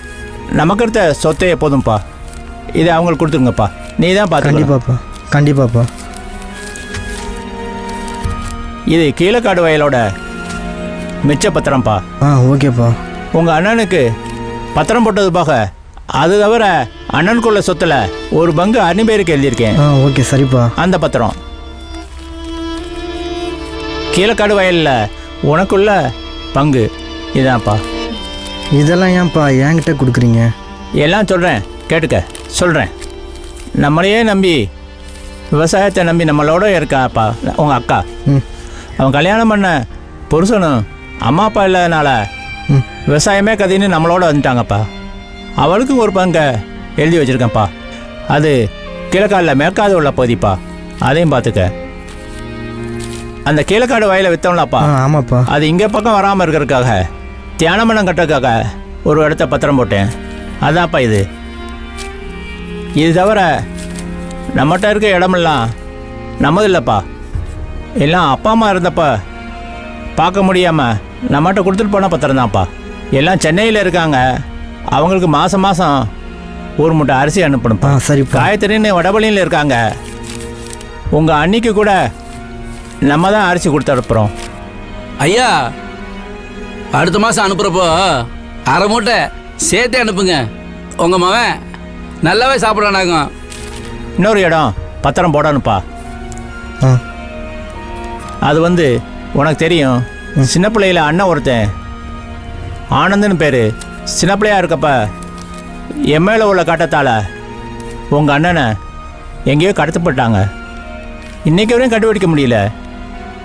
நமக்கு எடுத்த சொத்தை எப்போதும்ப்பா. இதை அவங்களுக்கு கொடுத்துருங்கப்பா. நீ தான் பார்த்து. கண்டிப்பாப்பா. கண்டிப்பாப்பா. இது கீழக்காடு வயலோட மிச்ச பத்திரம்ப்பா. ஓகேப்பா. உங்கள் அண்ணனுக்கு பத்திரம் போட்டது போக அது தவிர அண்ணனுக்குள்ள சொத்துல ஒரு பங்கு அண்ணன் பேருக்கு எழுதியிருக்கேன். ஓகே சரிப்பா. அந்த பத்திரம் கீழக்காடு வயல்ல உனக்குள்ள பங்கு இதான்ப்பா. இதெல்லாம் ஏன்ப்பா என்கிட்ட கொடுக்குறீங்க? எல்லாம் சொல்கிறேன் கேட்டுக்க. சொல்கிறேன், நம்மளையே நம்பி விவசாயத்தை நம்பி நம்மளோட இருக்காப்பா உங்கள் அக்கா. அவன் கல்யாணம் பண்ண புருஷனும் அம்மா அப்பா இல்லாதனால விவசாயமே கதைன்னு நம்மளோட வந்துட்டாங்கப்பா. அவளுக்கு ஒரு பங்கை எழுதி வச்சுருக்கேன்ப்பா. அது கீழக்காடில் மேற்காது உள்ள பகுதிப்பா. அதையும் பார்த்துக்க. அந்த கீழக்காடு வயலை விற்றோம்லப்பா. ஆமாப்பா. அது இங்கே பக்கம் வராமல் இருக்கிறதுக்காக தியானமனம் கட்டுறதுக்காக ஒரு இடத்த பத்திரம் போட்டேன். அதான்ப்பா இது. இது தவிர நம்மகிட்ட இருக்க இடமெல்லாம் நம்மது இல்லைப்பா. எல்லாம் அப்பா அம்மா இருந்தப்ப பார்க்க முடியாமல் நம்மகிட்ட கொடுத்துட்டு போன பத்திரம் தான்ப்பா. எல்லாம் சென்னையில் இருக்காங்க. அவங்களுக்கு மாதம் மாதம் ஒரு மூட்டை அரிசி அனுப்பணும்ப்பா. சரி. காயத்ரின்னு வடபள்ளியில் இருக்காங்க. உங்கள் அன்னிக்கு கூட நம்ம தான் அரிசி கொடுத்து அனுப்புகிறோம். ஐயா, அடுத்த மாதம் அனுப்புகிறப்போ அரை மூட்டை சேர்த்தே அனுப்புங்க. உங்கள் மகன் நல்லாவே சாப்பிட்றானாங்க. இன்னொரு இடம் பத்திரம் போடணும்ப்பா. அது வந்து உனக்கு தெரியும், சின்ன பிள்ளையில அண்ணன் ஒருத்தன் ஆனந்தன்னு பேர் சின்ன பிள்ளையா இருக்கப்ப என் மேலே உள்ள காட்டத்தால் உங்கள் அண்ணனை எங்கேயோ கடத்தப்பட்டாங்க. இன்றைக்கி வரையும் கண்டுபிடிக்க முடியல.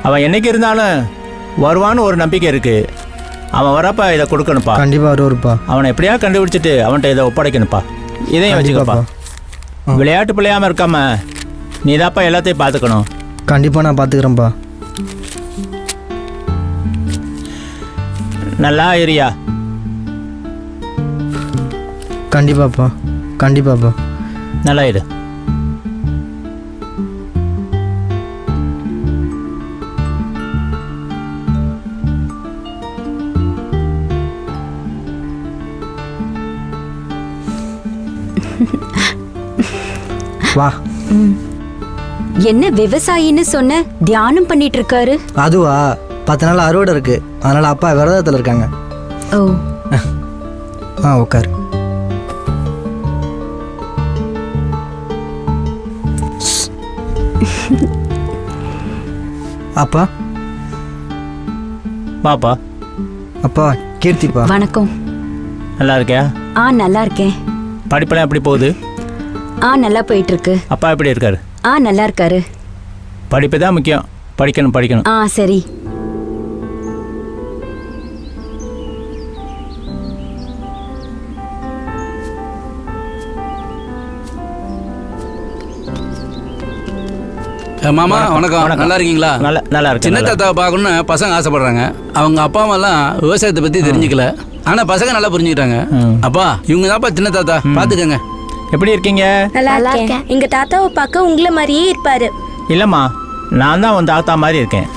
அவன் என்னைக்கு இருந்தாலும் வருவான்னு ஒரு நம்பிக்கை இருக்குது. அவன் வரப்ப இதை கொடுக்கணும்ப்பா. கண்டிப்பாக வருவாருப்பா. அவனை எப்படியா கண்டுபிடிச்சிட்டு அவன்கிட்ட இதை ஒப்படைக்கணும்ப்பா. இதையும் வச்சுக்கப்பா. விளையாட்டு பிள்ளையாமல் இருக்காம நீ தான்ப்பா எல்லாத்தையும் பார்த்துக்கணும். கண்டிப்பாக நான் பார்த்துக்கிறேன்ப்பா. நல்லா ஏரியா. கண்டிப்பாப்பா, கண்டிப்பாப்பா. நல்லா இரு. வா. என்ன விவசாயின்னு சொன்ன, தியானம் பண்ணிட்டு இருக்காரு? அதுவா, 10 நாள் அறுவடை இருக்கு, அதனால அப்பா விரதத்தில் இருக்காங்க. ஓ. உட்காரு. அப்பா. பாப்பா. அப்பா கீர்த்திப்பா. வணக்கம். நல்லா இருக்கியா? நல்லா இருக்கேன். படிப்பெல்லாம் எப்படி போகுது? நல்லா போயிட்டு இருக்கு. அப்பா எப்படி இருக்காரு? நல்லா இருக்காரு. படிப்பு தான் முக்கியம். படிக்கணும் படிக்கணும். சரி. மாமா வணக்கம். நல்லா இருக்கீங்களா? நல்லா இருக்கு. சின்ன தாத்தாவை பார்க்கணுன்னு பசங்க ஆசைப்படுறாங்க. அவங்க அப்பா அம்மாலாம் விவசாயத்தை பற்றி தெரிஞ்சுக்கல. ஆனால் பசங்க நல்லா புரிஞ்சுக்கிட்டாங்க. அப்பா இவங்க தான்ப்பா சின்ன தாத்தா, பார்த்துக்கங்க. எப்படி இருக்கீங்க? நல்லா இருக்கேன். எங்க தாத்தாவை பார்க்க உங்களை மாதிரியே இருப்பாரு. இல்லம்மா, நான் தான் உன் தாத்தா மாதிரி இருக்கேன்.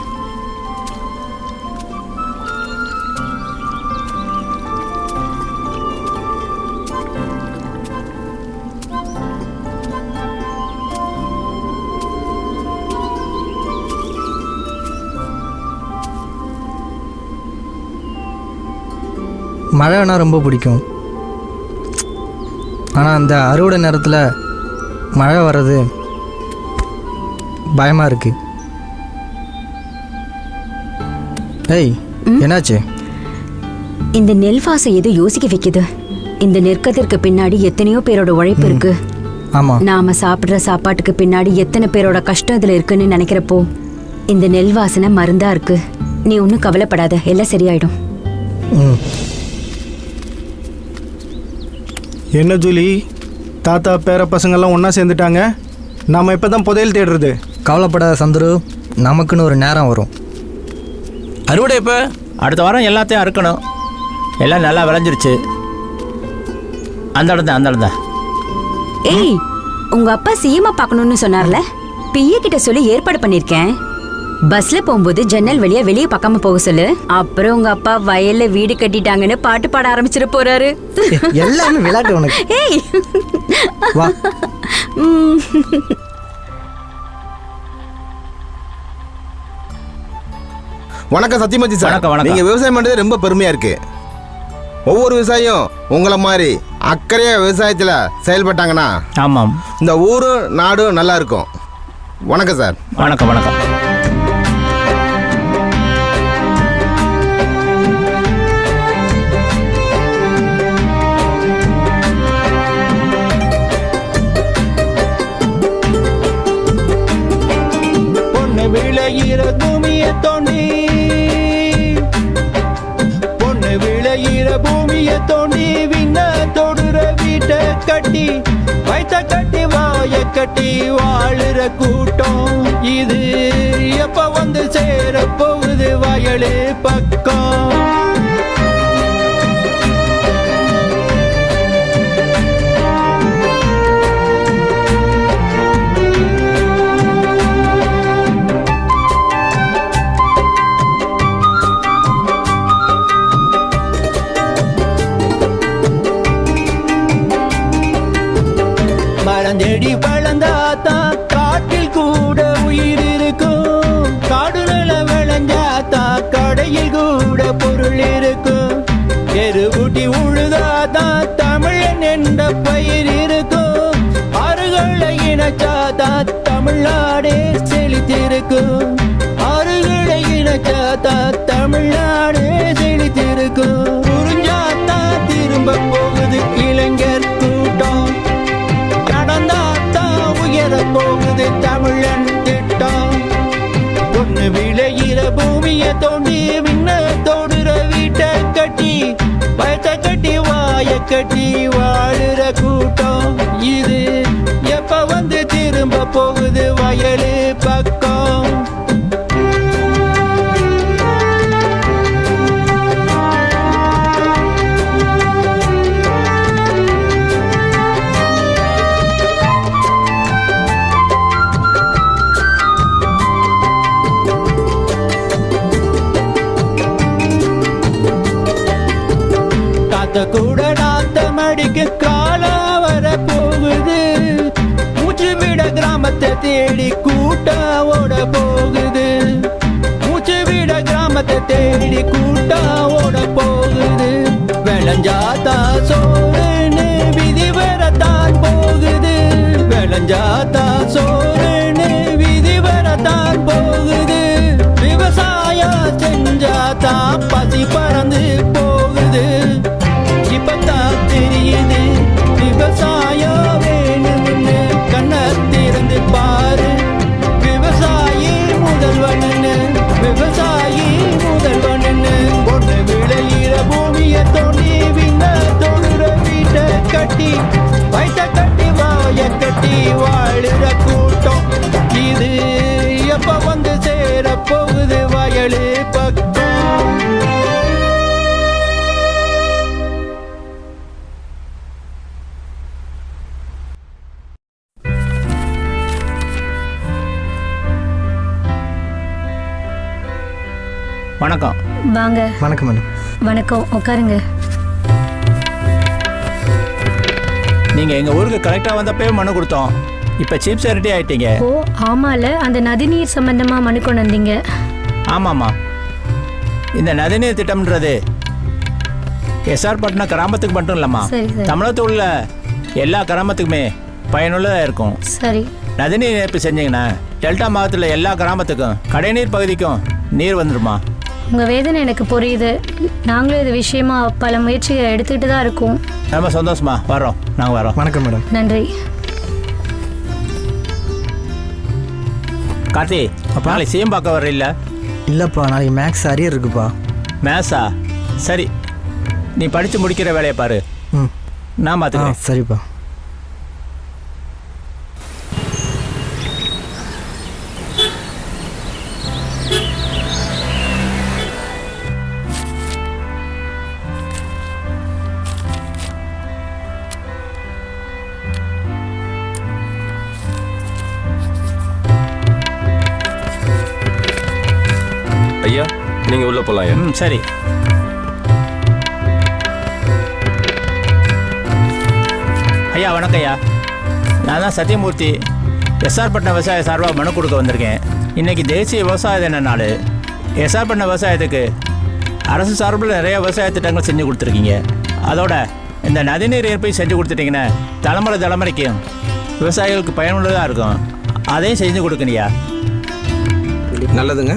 மழைனா ரொம்ப பிடிக்கும். ஆனால் அந்த அறுவடை நேரத்தில் மழை வர்றது பயமாக இருக்கு. ஏய், என்னாச்சு? இந்த நெல் வாசம் எது யோசிக்க வைக்குது. இந்த நெற்கதிற்கு பின்னாடி எத்தனையோ பேரோட உழைப்பு இருக்கு. ஆமா. நாம சாப்பிடுற சாப்பாட்டுக்கு பின்னாடி எத்தனை பேரோட கஷ்டம் இதுல இருக்குன்னு நினைக்கிறப்போ இந்த நெல் வாசனை மருந்தா இருக்கு. நீ ஒன்றும் கவலைப்படாத, எல்லாம் சரியாயிடும். என்ன ஜூலி, தாத்தா பேர பசங்கள்லாம் ஒன்றா சேர்ந்துட்டாங்க. நாம் இப்போ தான் புதையல் தேடுறது. கவலைப்படாத சந்துரு, நமக்குன்னு ஒரு நேரம் வரும். அறுவடை இப்போ அடுத்த வாரம் எல்லாத்தையும் அறுக்கணும். எல்லாம் நல்லா விளைஞ்சிருச்சு. அந்த இடம் தான். ஏய், உங்க அப்பா சிஎம்மா பார்க்கணும்னு சொன்னார்ல, பிஏ கிட்ட சொல்லி ஏற்பாடு பண்ணிருக்கேன். பஸ்ல போகும்போது ஜன்னல் வழியா வெளியே பார்க்காம போக சொல்லு. அப்புறம் உங்க அப்பா வயல்ல வீடு கட்டிட்டாங்கன்னு பாட்டு பாட ஆரம்பிச்சிட போறாரு. எல்லாமே விளையாட்டு உனக்கு. ஏய் வா. வணக்கம் சத்தியமூர்த்தி சார். வணக்கம். நீங்க விவசாயம் பண்றது ரொம்ப பெருமையா இருக்கு. ஒவ்வொரு விவசாயியும் உங்களை மாதிரி அக்கறையாக விவசாயத்தில் செயல்பட்டாங்கன்னா ஆமாம், இந்த ஊரும் நாடும் நல்லா இருக்கும். வணக்கம் சார். வணக்கம் வணக்கம். பொண்ணு விளையிற பூமியை தோண்டி, பொண்ணு விளையிற பூமியை தோண்டி, விண்ண தொடுற வீட்டை கட்டி, வயிற்ற கட்டி வாய கட்டி வாழுற கூட்டம் இது. எப்ப வந்து சேர போகுது வயலு பக்கம்? மரஞ்செடி வளர்ந்தாத்தான் காட்டில் கூட உயிர் இருக்கும். காடுல விளைஞ்சாத்தா கடையில் கூட பொருள் இருக்கும். எருகுட்டி உழுதாதான் தமிழன் என்ற பயிர் இருக்கும். ஆறுகளை இணைச்சாத்தா தமிழ்நாடே செழித்திருக்கும். ஆறுகளை இணைச்சாத்தா தமிழ்நாடே செழித்திருக்கும். புரிஞ்சாத்தா திரும்ப போகுது இளைஞர் கூட்டம். உயர போகுது தமிழன் திட்டம். பொண்ணு விளையிற பூமியை தோண்டி, விண்ண தோடுற வீட்டை கட்டி, வயத்தை கட்டி வாய கட்டி வாழுற கூட்டம் இது. எப்ப வந்து திரும்ப போகுது வயலு பக்கம்? கூட நாத்தம் அடிக்க காலம் வர போகுது. மூச்சு விட கிராமத்தை தேடி கூட்டம் ஓட போகுது. மூச்சு விட கிராமத்தை தேடி கூட்டம் ஓட போகுது. விளைஞ்சாத்தா சோறுன்னு விதி வரத்தான் போகுது. விளைஞ்சாத்தா சோறுன்னு விதி வரத்தான் போகுது. விவசாயம் செஞ்சாதான் பசி பறந்து போகுது. இப்பத்தான் தெரியுது விவசாயம் வேணும்னு. கண்ணை திறந்து பாரு, விவசாயி முதல்வனு, விவசாயி முதல்வனு. பொண்ணு விளையிற பூமியை தோண்டி, விண்ண தொடுற வீட்டை கட்டி, வயிற்ற கட்டி வாய கட்டி வாழுற கூட்டம் இது. எப்ப வந்து சேர போகுது வயலு பக்கம்? வணக்கம். வாங்க. வணக்கம் மேடம். வணக்கம், உட்காருங்க. நீங்க எங்க ஊருக்கு கலெக்டா வந்தப்பவே மனு கொடுத்தோம். இப்ப சீஃப் செக்ரட்டரி ஆயிட்டீங்க. ஓ ஆமால, அந்த நதிநீர் சம்பந்தமா மனு கொண்டு வந்தீங்க. ஆமாம்மா, இந்த நதிநீர் திட்டம்ன்றது எஸ்ஆர் பட்டினம் கிராமத்துக்கு மட்டும் இல்லம்மா, சரி, சரி. தமிழகத்தில் உள்ள எல்லா கிராமத்துக்குமே பயனுள்ளதாக இருக்கும். சரி. நதிநீர் இணைப்பு செஞ்சீங்கன்னா டெல்டா மாவட்டத்தில் எல்லா கிராமத்துக்கும் கடைநீர் பகுதிக்கும் நீர் வந்துடுமா. உங்க வேதனை எனக்கு புரியுது. நாங்களும் இது விஷயமா பல முயற்சிகளை எடுத்துக்கிட்டு தான் இருக்கோம். ரொம்ப சந்தோஷமா, வரோம், நாங்கள் வரோம். வணக்கம் மேடம். நன்றி. கார்த்தி, நாளைக்கு சிஎம் பார்க்க வர இல்லை? இல்லைப்பா, நாளைக்கு மேக்ஸ் அரியர் இருக்குப்பா. மேக்ஸா? சரி, நீ படித்து முடிக்கிற வேலையை பாரு. நான் பார்த்துக்கிறேன். சரிப்பா. ஐயா, நீங்க உள்ள போலாம். சரி. ஐயா வணக்கம் ஐயா. நான் தான் சத்தியமூர்த்தி, எஸ்ஆர் பட்டினம் விவசாய சார்பாக மனு கொடுக்க வந்திருக்கேன். இன்னைக்கு தேசிய விவசாய தின நாள். எஸ்ஆர் பட்டினம் விவசாயத்துக்கு அரசு சார்பில் நிறைய விவசாய திட்டங்கள் செஞ்சு கொடுத்துருக்கீங்க. அதோட இந்த நதிநீர் ஏற்பை செஞ்சு கொடுத்துட்டீங்கன்னா தலைமுறைக்கும் விவசாயிகளுக்கு பயனுள்ளதாக இருக்கும். அதையும் செஞ்சு கொடுக்கணியா. நல்லதுங்க.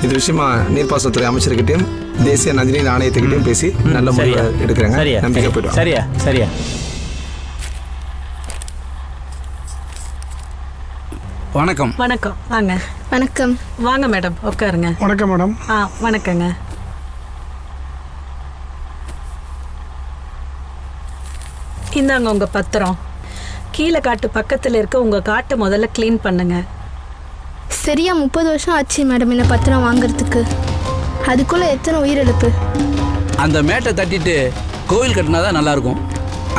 இது விஷயமா நீர்ப்பாசனத்துறை அமைச்சர்கிட்டையும் தேசிய நதிநீர் ஆணையத்துக்கிட்டையும் பேசி நல்ல முறையை எடுக்கிறேங்க. நம்பிக்கை போய்ட்டு சரியா. வணக்கம். வணக்கம். வாங்க. வணக்கம். வாங்க மேடம், உட்காருங்க. வணக்கம் மேடம். வணக்கங்க. இந்தாங்க உங்க பத்திரம். கீழே காட்டு பக்கத்தில் இருக்க உங்க காட்டை முதல்ல க்ளீன் பண்ணுங்க. சரியா 30 வருஷம் ஆச்சு மேடம் இந்த பத்திரம் வாங்குறதுக்கு. அதுக்குள்ள எத்தனை உயிரிழப்பு. அந்த மேட்டை தட்டிட்டு கோவில் கட்டினாதான் நல்லா இருக்கும்.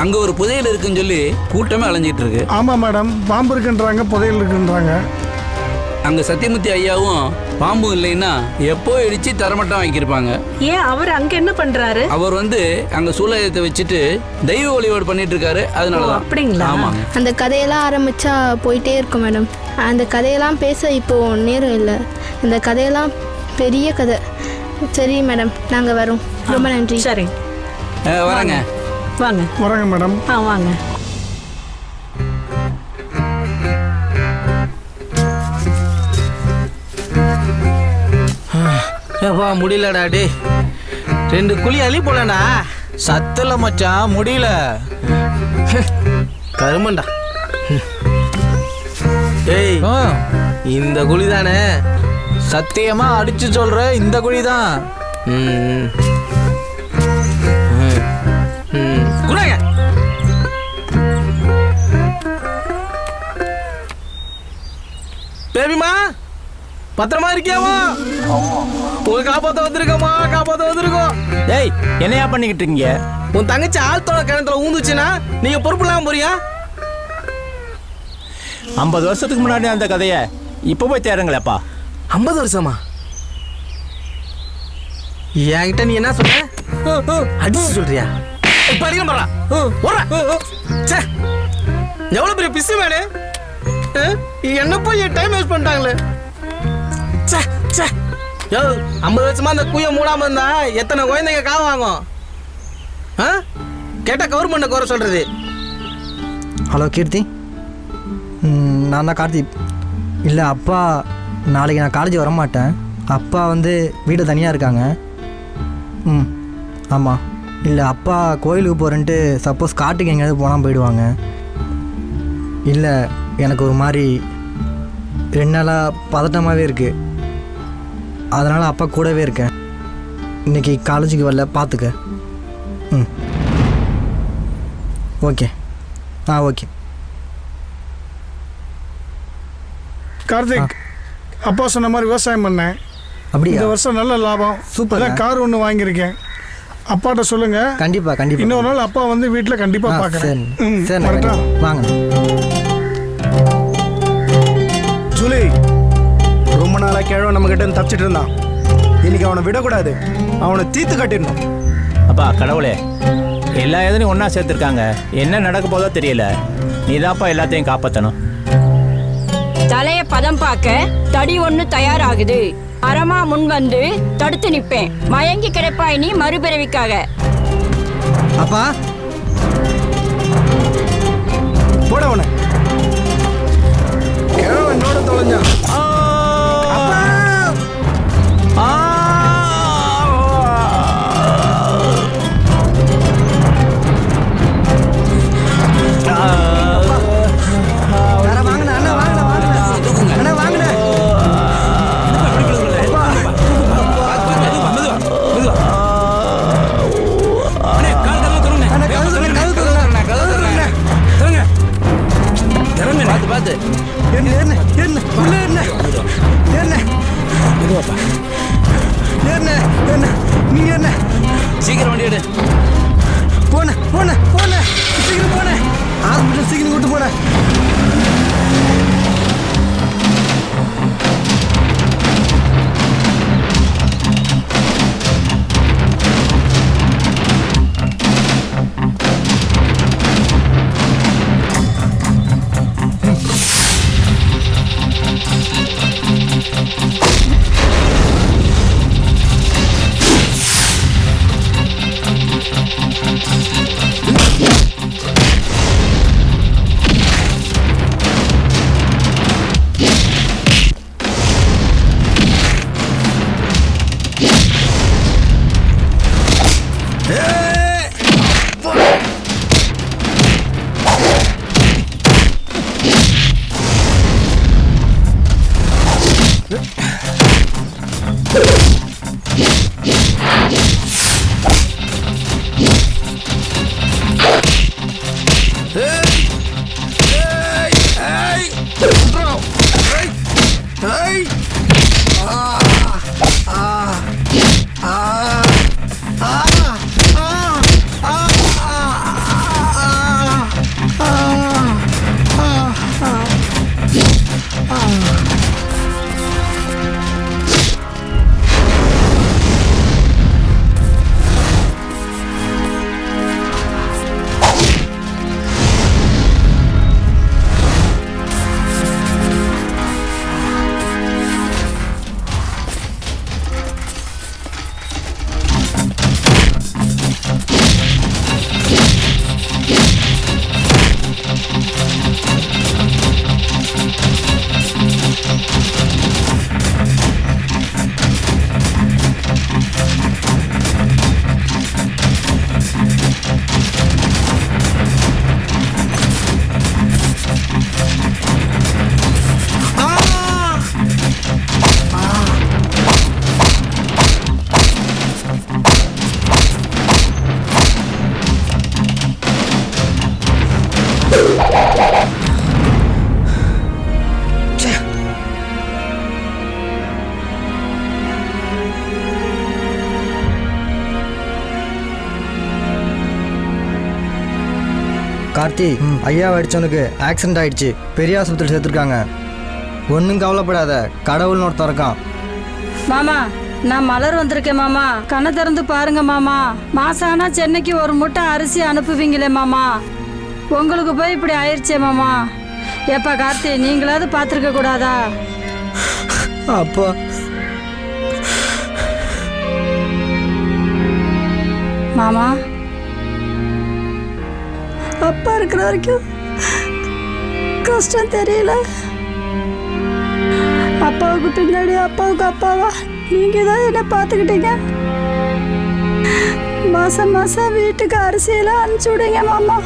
அங்க ஒரு புதையல் இருக்குன்னு சொல்லி கூட்டமே அலைஞ்சிட்டு இருக்கு. ஆமா மேடம், பாம்பு இருக்குன்றாங்க, புதையல் இருக்குன்றாங்க. அங்க சத்தியமூர்த்தி ஐயாவும் பாம்பு இல்லைன்னா எப்போ இடிச்சு தரமட்டம் வாங்கியிருப்பாங்க. ஏன் அவர் அங்க என்ன பண்றாரு? அவர் அங்க சூலாயத்தை வச்சுட்டு தெய்வ வழிபாடு பண்ணிட்டு இருக்காரு. அதனாலதான். அப்படிங்களா? ஆமாங்க. அந்த கதையெல்லாம் ஆரம்பிச்சா போயிட்டே இருக்கும் மேடம். அந்த கதையெல்லாம் பேச இப்போ நேரம் இல்லை. இந்த கதையெல்லாம் பெரிய கதை. சரி மேடம், நாங்கள் வரோம். ரொம்ப நன்றி. சரி, வரேங்க. வரேங்க மேடம். வாங்க. ஏப்பா முடியலடா டே. 2 குழி அள்ளி போலடா. சத்தல மச்சான், முடியல. கருமண்டா. ஏய், இந்த குழி தானே? சத்தியமா அடிச்சு சொல்ற, இந்த குழி தான். குறாங்க. பேபிமா, பத்திரமா இருக்கியாமா? உங்க காப்பாத்த வந்திருக்கோம். டேய், என்னையா பண்ணிக்கிட்டு இருக்கீங்க? உன் தங்கச்சி ஆழ்த்தோட கிணத்துல ஊந்துச்சுன்னா நீங்க பொறுப்பு இல்லாம போறியா? 50 வருஷத்துக்கு முன்னாடி அந்த கதையை இப்போ போய் தேடுங்களேப்பா. 50 வருஷமா? என்கிட்ட நீ என்ன சொன்ன? அடிச்சு சொல்றியா? இப்ப அடிக்க மாறா. எவ்வளவு பெரிய பிசு வேணு. என்ன போய் டைம் வேஸ்ட் பண்ணிட்டாங்களே. 50 வருஷமா அந்த குய மூடாம இருந்தா எத்தனை குழந்தைங்க காவ வாங்கும்? கேட்டா கவர்மெண்ட் குறை சொல்றது. ஹலோ கீர்த்தி, நான் தான் கார்த்திக். இல்லை அப்பா, நாளைக்கு நான் காலேஜ் வரமாட்டேன். அப்பா வீடு தனியாக இருக்காங்க. ஆமாம். இல்லை அப்பா கோயிலுக்கு போகிறேன்ட்டு சப்போஸ் காட்டுக்கு எங்கேயாவது போனால் போயிடுவாங்க. இல்லை எனக்கு ஒரு மாதிரி 2 நாளாக பதட்டமாகவே இருக்குது. அதனால் அப்பா கூடவே இருக்கேன். இன்றைக்கி காலேஜுக்கு வரல, பார்த்துக்க. ஓகே. ஓகே. கார்த்திக், அப்பா சொன்ன மாதிரி விவசாயம் பண்ணேன். அப்படியா? இந்த வருஷம் நல்ல லாபம். சூப்பர். கார் ஒன்று வாங்கியிருக்கேன். அப்பாட்ட சொல்லுங்க. கண்டிப்பாக. இன்னொரு நாள் அப்பா வீட்டில் கண்டிப்பாக பார்க்குறேன். சரி, வாங்க. ஜூலி, ரொம்ப நாளாக கிழவன் நம்ம கிட்ட தப்பிச்சிட்டு இருந்தான். இன்னைக்கு அவனை விடக்கூடாது, அவனை தீர்த்து கட்டிடணும். அப்பா கடவுளே, எல்லா எதுலையும் ஒன்றா சேர்த்துருக்காங்க. என்ன நடக்க போதோ தெரியல. நீதாப்பா எல்லாத்தையும் காப்பாற்றணும். தலைய பதம் பார்க்க தடி ஒண்ணு தயாராகுது. அறமா முன் வந்து தடுத்து நிப்பேன். மயங்கி கிடப்பாய் நீ மறுபிறவிக்காக. அப்பா போட உன கிழவனோட தொலைஞ்சான். சீக்கிரம் வண்டி எடு. போன சீக்கிரம் போன. ஹாஸ்பிட்டல் சீக்கிரம் கூட்டு போன. கார்த்தி, ஐயா அடிச்சவனுக்கு ஆக்சிடென்ட் ஆயிடுச்சு, பெரிய ஆஸ்பத்திரி சேர்த்துருக்காங்க. ஒன்றும் கவலைப்படாத, கடவுள்னு ஒருத்தன் இருக்கான். மாமா, நான் மலர் வந்திருக்கேன் மாமா. கண்ணை திறந்து பாருங்க மாமா. மாசம் ஆனா சென்னைக்கு ஒரு மூட்டை அரிசி அனுப்புவீங்களே மாமா, உங்களுக்கு போய் இப்படி ஆயிடுச்சே மாமா. எப்பா கார்த்தி, நீங்களாவது பார்த்துருக்க கூடாதா? அப்பா, மாமா, அப்பா இருக்கிற வரைக்கும் கஷ்டம் தெரியல. அப்பாவுக்கு பின்னாடி அப்பாவுக்கு அப்பாவா நீங்க தான் என்ன பார்த்துக்கிட்டீங்க. மாசம் மாசம் வீட்டுக்கு அரிசியெல்லாம் அனுப்பிச்சு விடுங்க மாமா.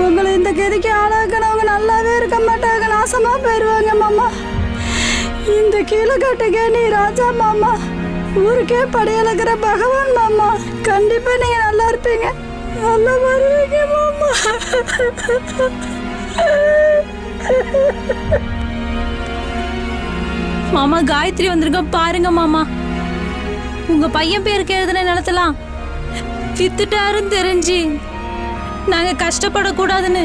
உங்களை இந்த கதிக்கு ஆளாக்குனவங்க நல்லாவே இருக்க மாட்டாங்க, நாசமா போயிடுவாங்க மாமா. இந்த கீழே கட்டுக்க நீ ராஜா மாமா, ஊருக்கே படையளக்கிற பகவான் மாமா. கண்டிப்பா நீங்க நல்லா இருப்பீங்க, நல்லா வருவீங்க மாமா. மாமா, காயத்ரி வந்திருக்க பாருங்க மாமா. உங்க பையன் பேருக்கு எழுதுன நிலத்தலாம் வித்துட்டாருன்னு தெரிஞ்சு நாங்க கஷ்டப்படக்கூடாதுன்னு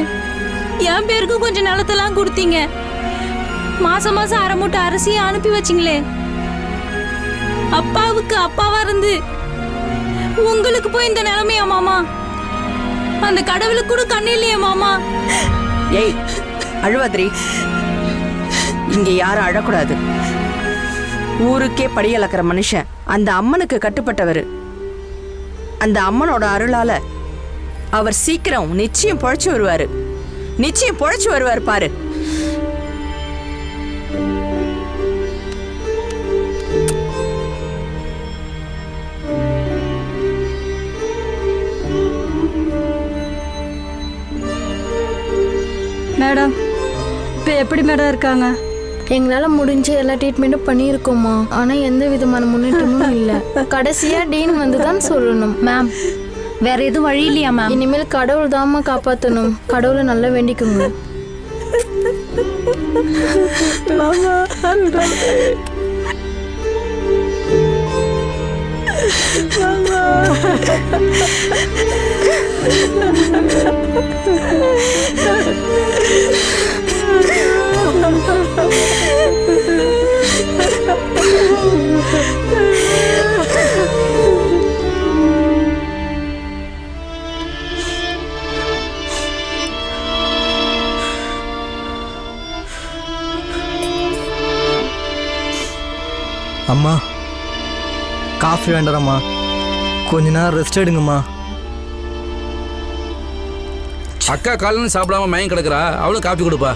என் பேருக்கு கொஞ்சம் நிலத்தெல்லாம் கொடுத்தீங்க. மாசம் மாசம் அரை மூட்டை அரிசியை அனுப்பி வச்சிங்களே. அப்பாவுக்கு அப்பாவா இருந்து உங்களுக்கு போய் இந்த நிலைமையா மாமா? அந்த கடவுளுக்கு கூட கண்ணு இல்லையா மாமா? ஏய் அழுவாதிரி, இங்க யாரும் அழக்கூடாது. ஊருக்கே படியளக்கிற மனுஷன் அந்த அம்மனுக்கு கட்டுப்பட்டவர். அந்த அம்மனோட அருளால அவர் சீக்கிரம் நிச்சயம் பொழைச்சு வருவாரு, நிச்சயம் பொழைச்சு வருவார் பாரு. மேடம், இப்போ எப்படி மேடம் இருக்காங்க? எங்களால் முடிஞ்ச எல்லா ட்ரீட்மெண்ட்டும் பண்ணியிருக்கோம்மா, ஆனால் எந்த விதமான முன்னேற்றமும் இல்லை. கடைசியாக டீன் வந்து தான் சொல்லணும். மேம், வேற எதுவும் வழி இல்லையா மேம்? இனிமேல் கடவுள் தாம்மா காப்பாற்றணும். கடவுளை நல்லா வேண்டிக்குங்க. அம்மா, காஃபி வேண்டாம்மா, கொஞ்ச நேரம் ரெஸ்ட் எடுங்கம்மா. அக்கா காலையில் சாப்பிடாம மயம் கிடக்குறா, அவளும் காப்பி கொடுப்பா.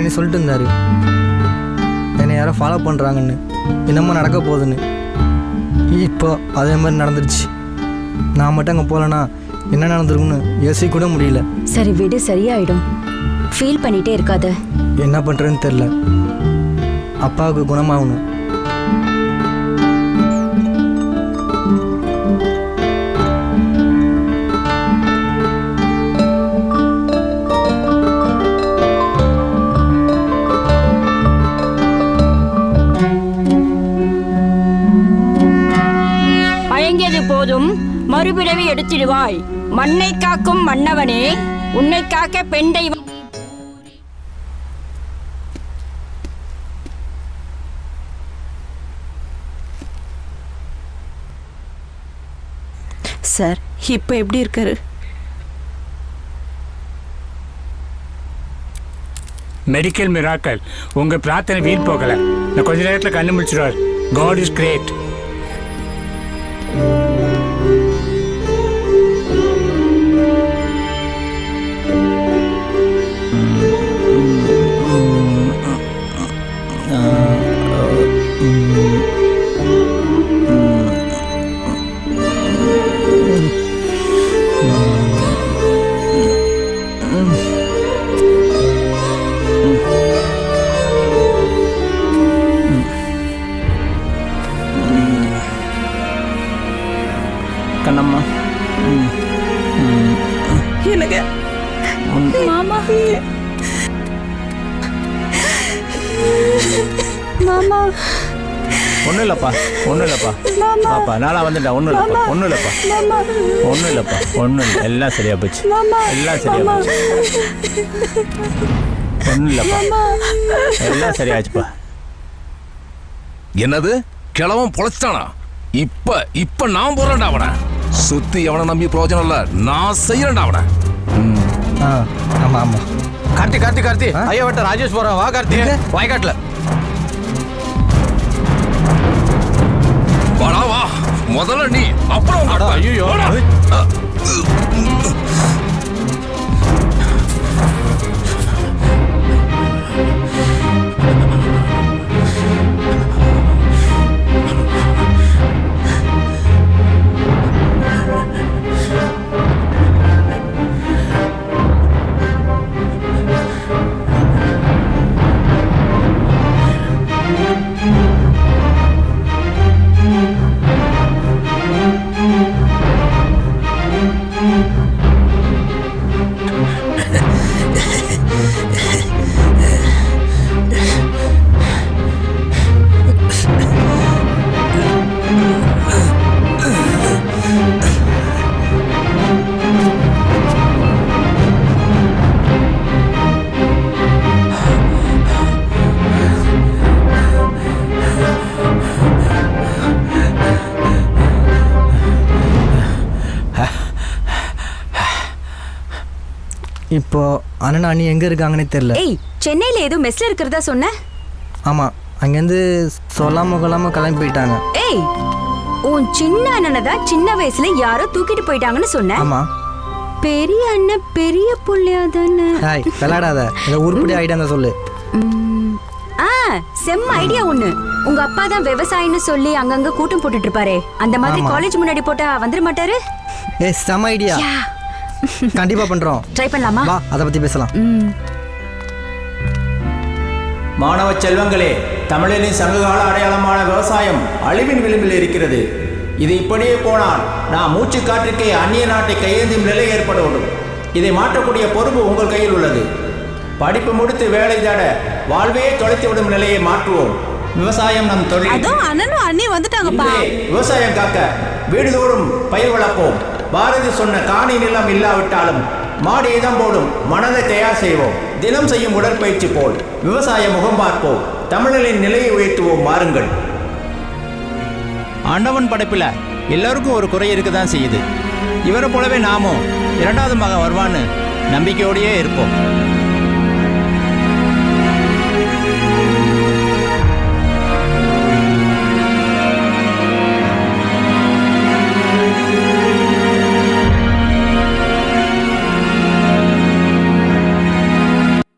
அப்படின்னு சொல்லிட்டு இருந்தார். என்னை யாரோ ஃபாலோ பண்ணுறாங்கன்னு, என்னமோ நடக்க போகுதுன்னு. இப்போ அதே மாதிரி நடந்துருச்சு. நான் மட்டும் அங்கே போகலன்னா என்ன நடந்திருக்குன்னு யோசிக்க கூட முடியல. சரி விடு, சரியாயிடும். ஃபீல் பண்ணிட்டே இருக்காத. என்ன பண்ணுறதுன்னு தெரில. அப்பாவுக்கு குணமாகணும். மயங்கியது போதும் மறுபிறவி எடுத்திடுவாய். மண்ணை காக்கும் மன்னவனே, உன்னை காக்க பெண் தெய்வம். சார் இப்போ எப்படி இருக்காரு? Medical miracle. உங்க பிரார்த்தனை வீண் போகல. நான் கொஞ்ச நேரத்தில் கண்ணு முடிச்சிடுவார். God is great. கண்ணம்மா, எனக்கு மாமா மாமா ஒன்றும் இல்லைப்பா, ஒன்றும் இல்லைப்பா. பாப்பா நானா வந்துட்டேன். ஒன்றும் இல்லைப்பா, ஒன்றும் இல்லைப்பா, ஒன்றும் இல்லைப்பா, ஒன்றும் இல்லை. எல்லாம் சரியா போச்சு, எல்லாம் சரியா போச்சு. ஒன்றும் இல்லைப்பா, எல்லாம் சரியாச்சுப்பா. என்னது கிழவன் பொழைச்சிட்டானா? இப்ப நான் போறேன்டா அவனை. சுத்தி அவனை நம்பி பிரயோஜனம் இல்ல. நான் செய்யறேன்டா அவனை. ஆமா ஆமா. கார்த்தி ஐயா வட்ட ராஜேஷ் போறான். வா கார்த்தி, வாய்க்காட்டுல வாடா வா. முதல்ல நீ, அப்புறம் ஐயோ இப்போ அண்ணன் அண்ணி எங்கே இருக்காங்கன்னே தெரில. ஏய், சென்னையில் ஏதோ மெஸ்ல இருக்கிறதா சொன்ன? ஆமாம், அங்கேருந்து சொல்லாம கொள்ளாமல் கிளம்பி போயிட்டாங்க. ஏய், உன் சின்ன அண்ணனை தான் சின்ன வயசுல யாரோ தூக்கிட்டு போயிட்டாங்கன்னு சொன்ன. ஆமாம். பெரிய அண்ணன் பெரிய புள்ளையா தானே? ஹாய், விளையாடாத. இதை உருப்படி ஆகிட்டாங்க சொல்லு. செம்ம ஐடியா ஒண்ணு. உங்க அப்பா தான் விவசாயின்னு சொல்லி அங்கங்க கூட்டம் போட்டுட்டு இருப்பாரே, அந்த மாதிரி காலேஜ் முன்னாடி போட்டா வந்துட மாட்டாரு? ஏய், செம்ம ஐடியா. கண்டிப்பா பண்றோம். ட்ரை பண்ணலாமா? வா, அத பத்தி பேசலாம். மாணவ செல்வங்களே, தமிழரின் சங்ககால அடையாளமான விவசாயம் அழிவின் விளிம்பில் இருக்கிறது. இது இப்படியே போனால் நான் மூச்சு காற்றுக்கே அந்நிய நாட்டை கையேந்தும் நிலை ஏற்படும். இதை மாற்றக்கூடிய பொறுப்பு உங்கள் கையில் உள்ளது. படிப்பு முடித்து வேலை தேட வாழ்வே தொலைத்து விடும் நிலையை மாற்றுவோம். விவசாயம் நம் தொழில். அண்ணனும் அண்ணி வந்துட்டாங்கப்பா. விவசாயம் காக்க வீடுதோறும் பயிர் வளர்ப்போம். பாரதி சொன்ன காணி நிலம் இல்லாவிட்டாலும் மாடி இதம் போடும் மனதை தயார் செய்வோம். தினம் செய்யும் உடற்பயிற்சி போல் விவசாய முகம் பார்ப்போம். தமிழரின் நிலையை உயர்த்துவோம். மாறுங்கள். ஆண்டவன் படைப்பில் எல்லாருக்கும் ஒரு குறை இருக்க தான் செய்யுது. இவரை போலவே நாமும் இரண்டாவது மகன் வருவான்னு நம்பிக்கையோடையே இருப்போம்.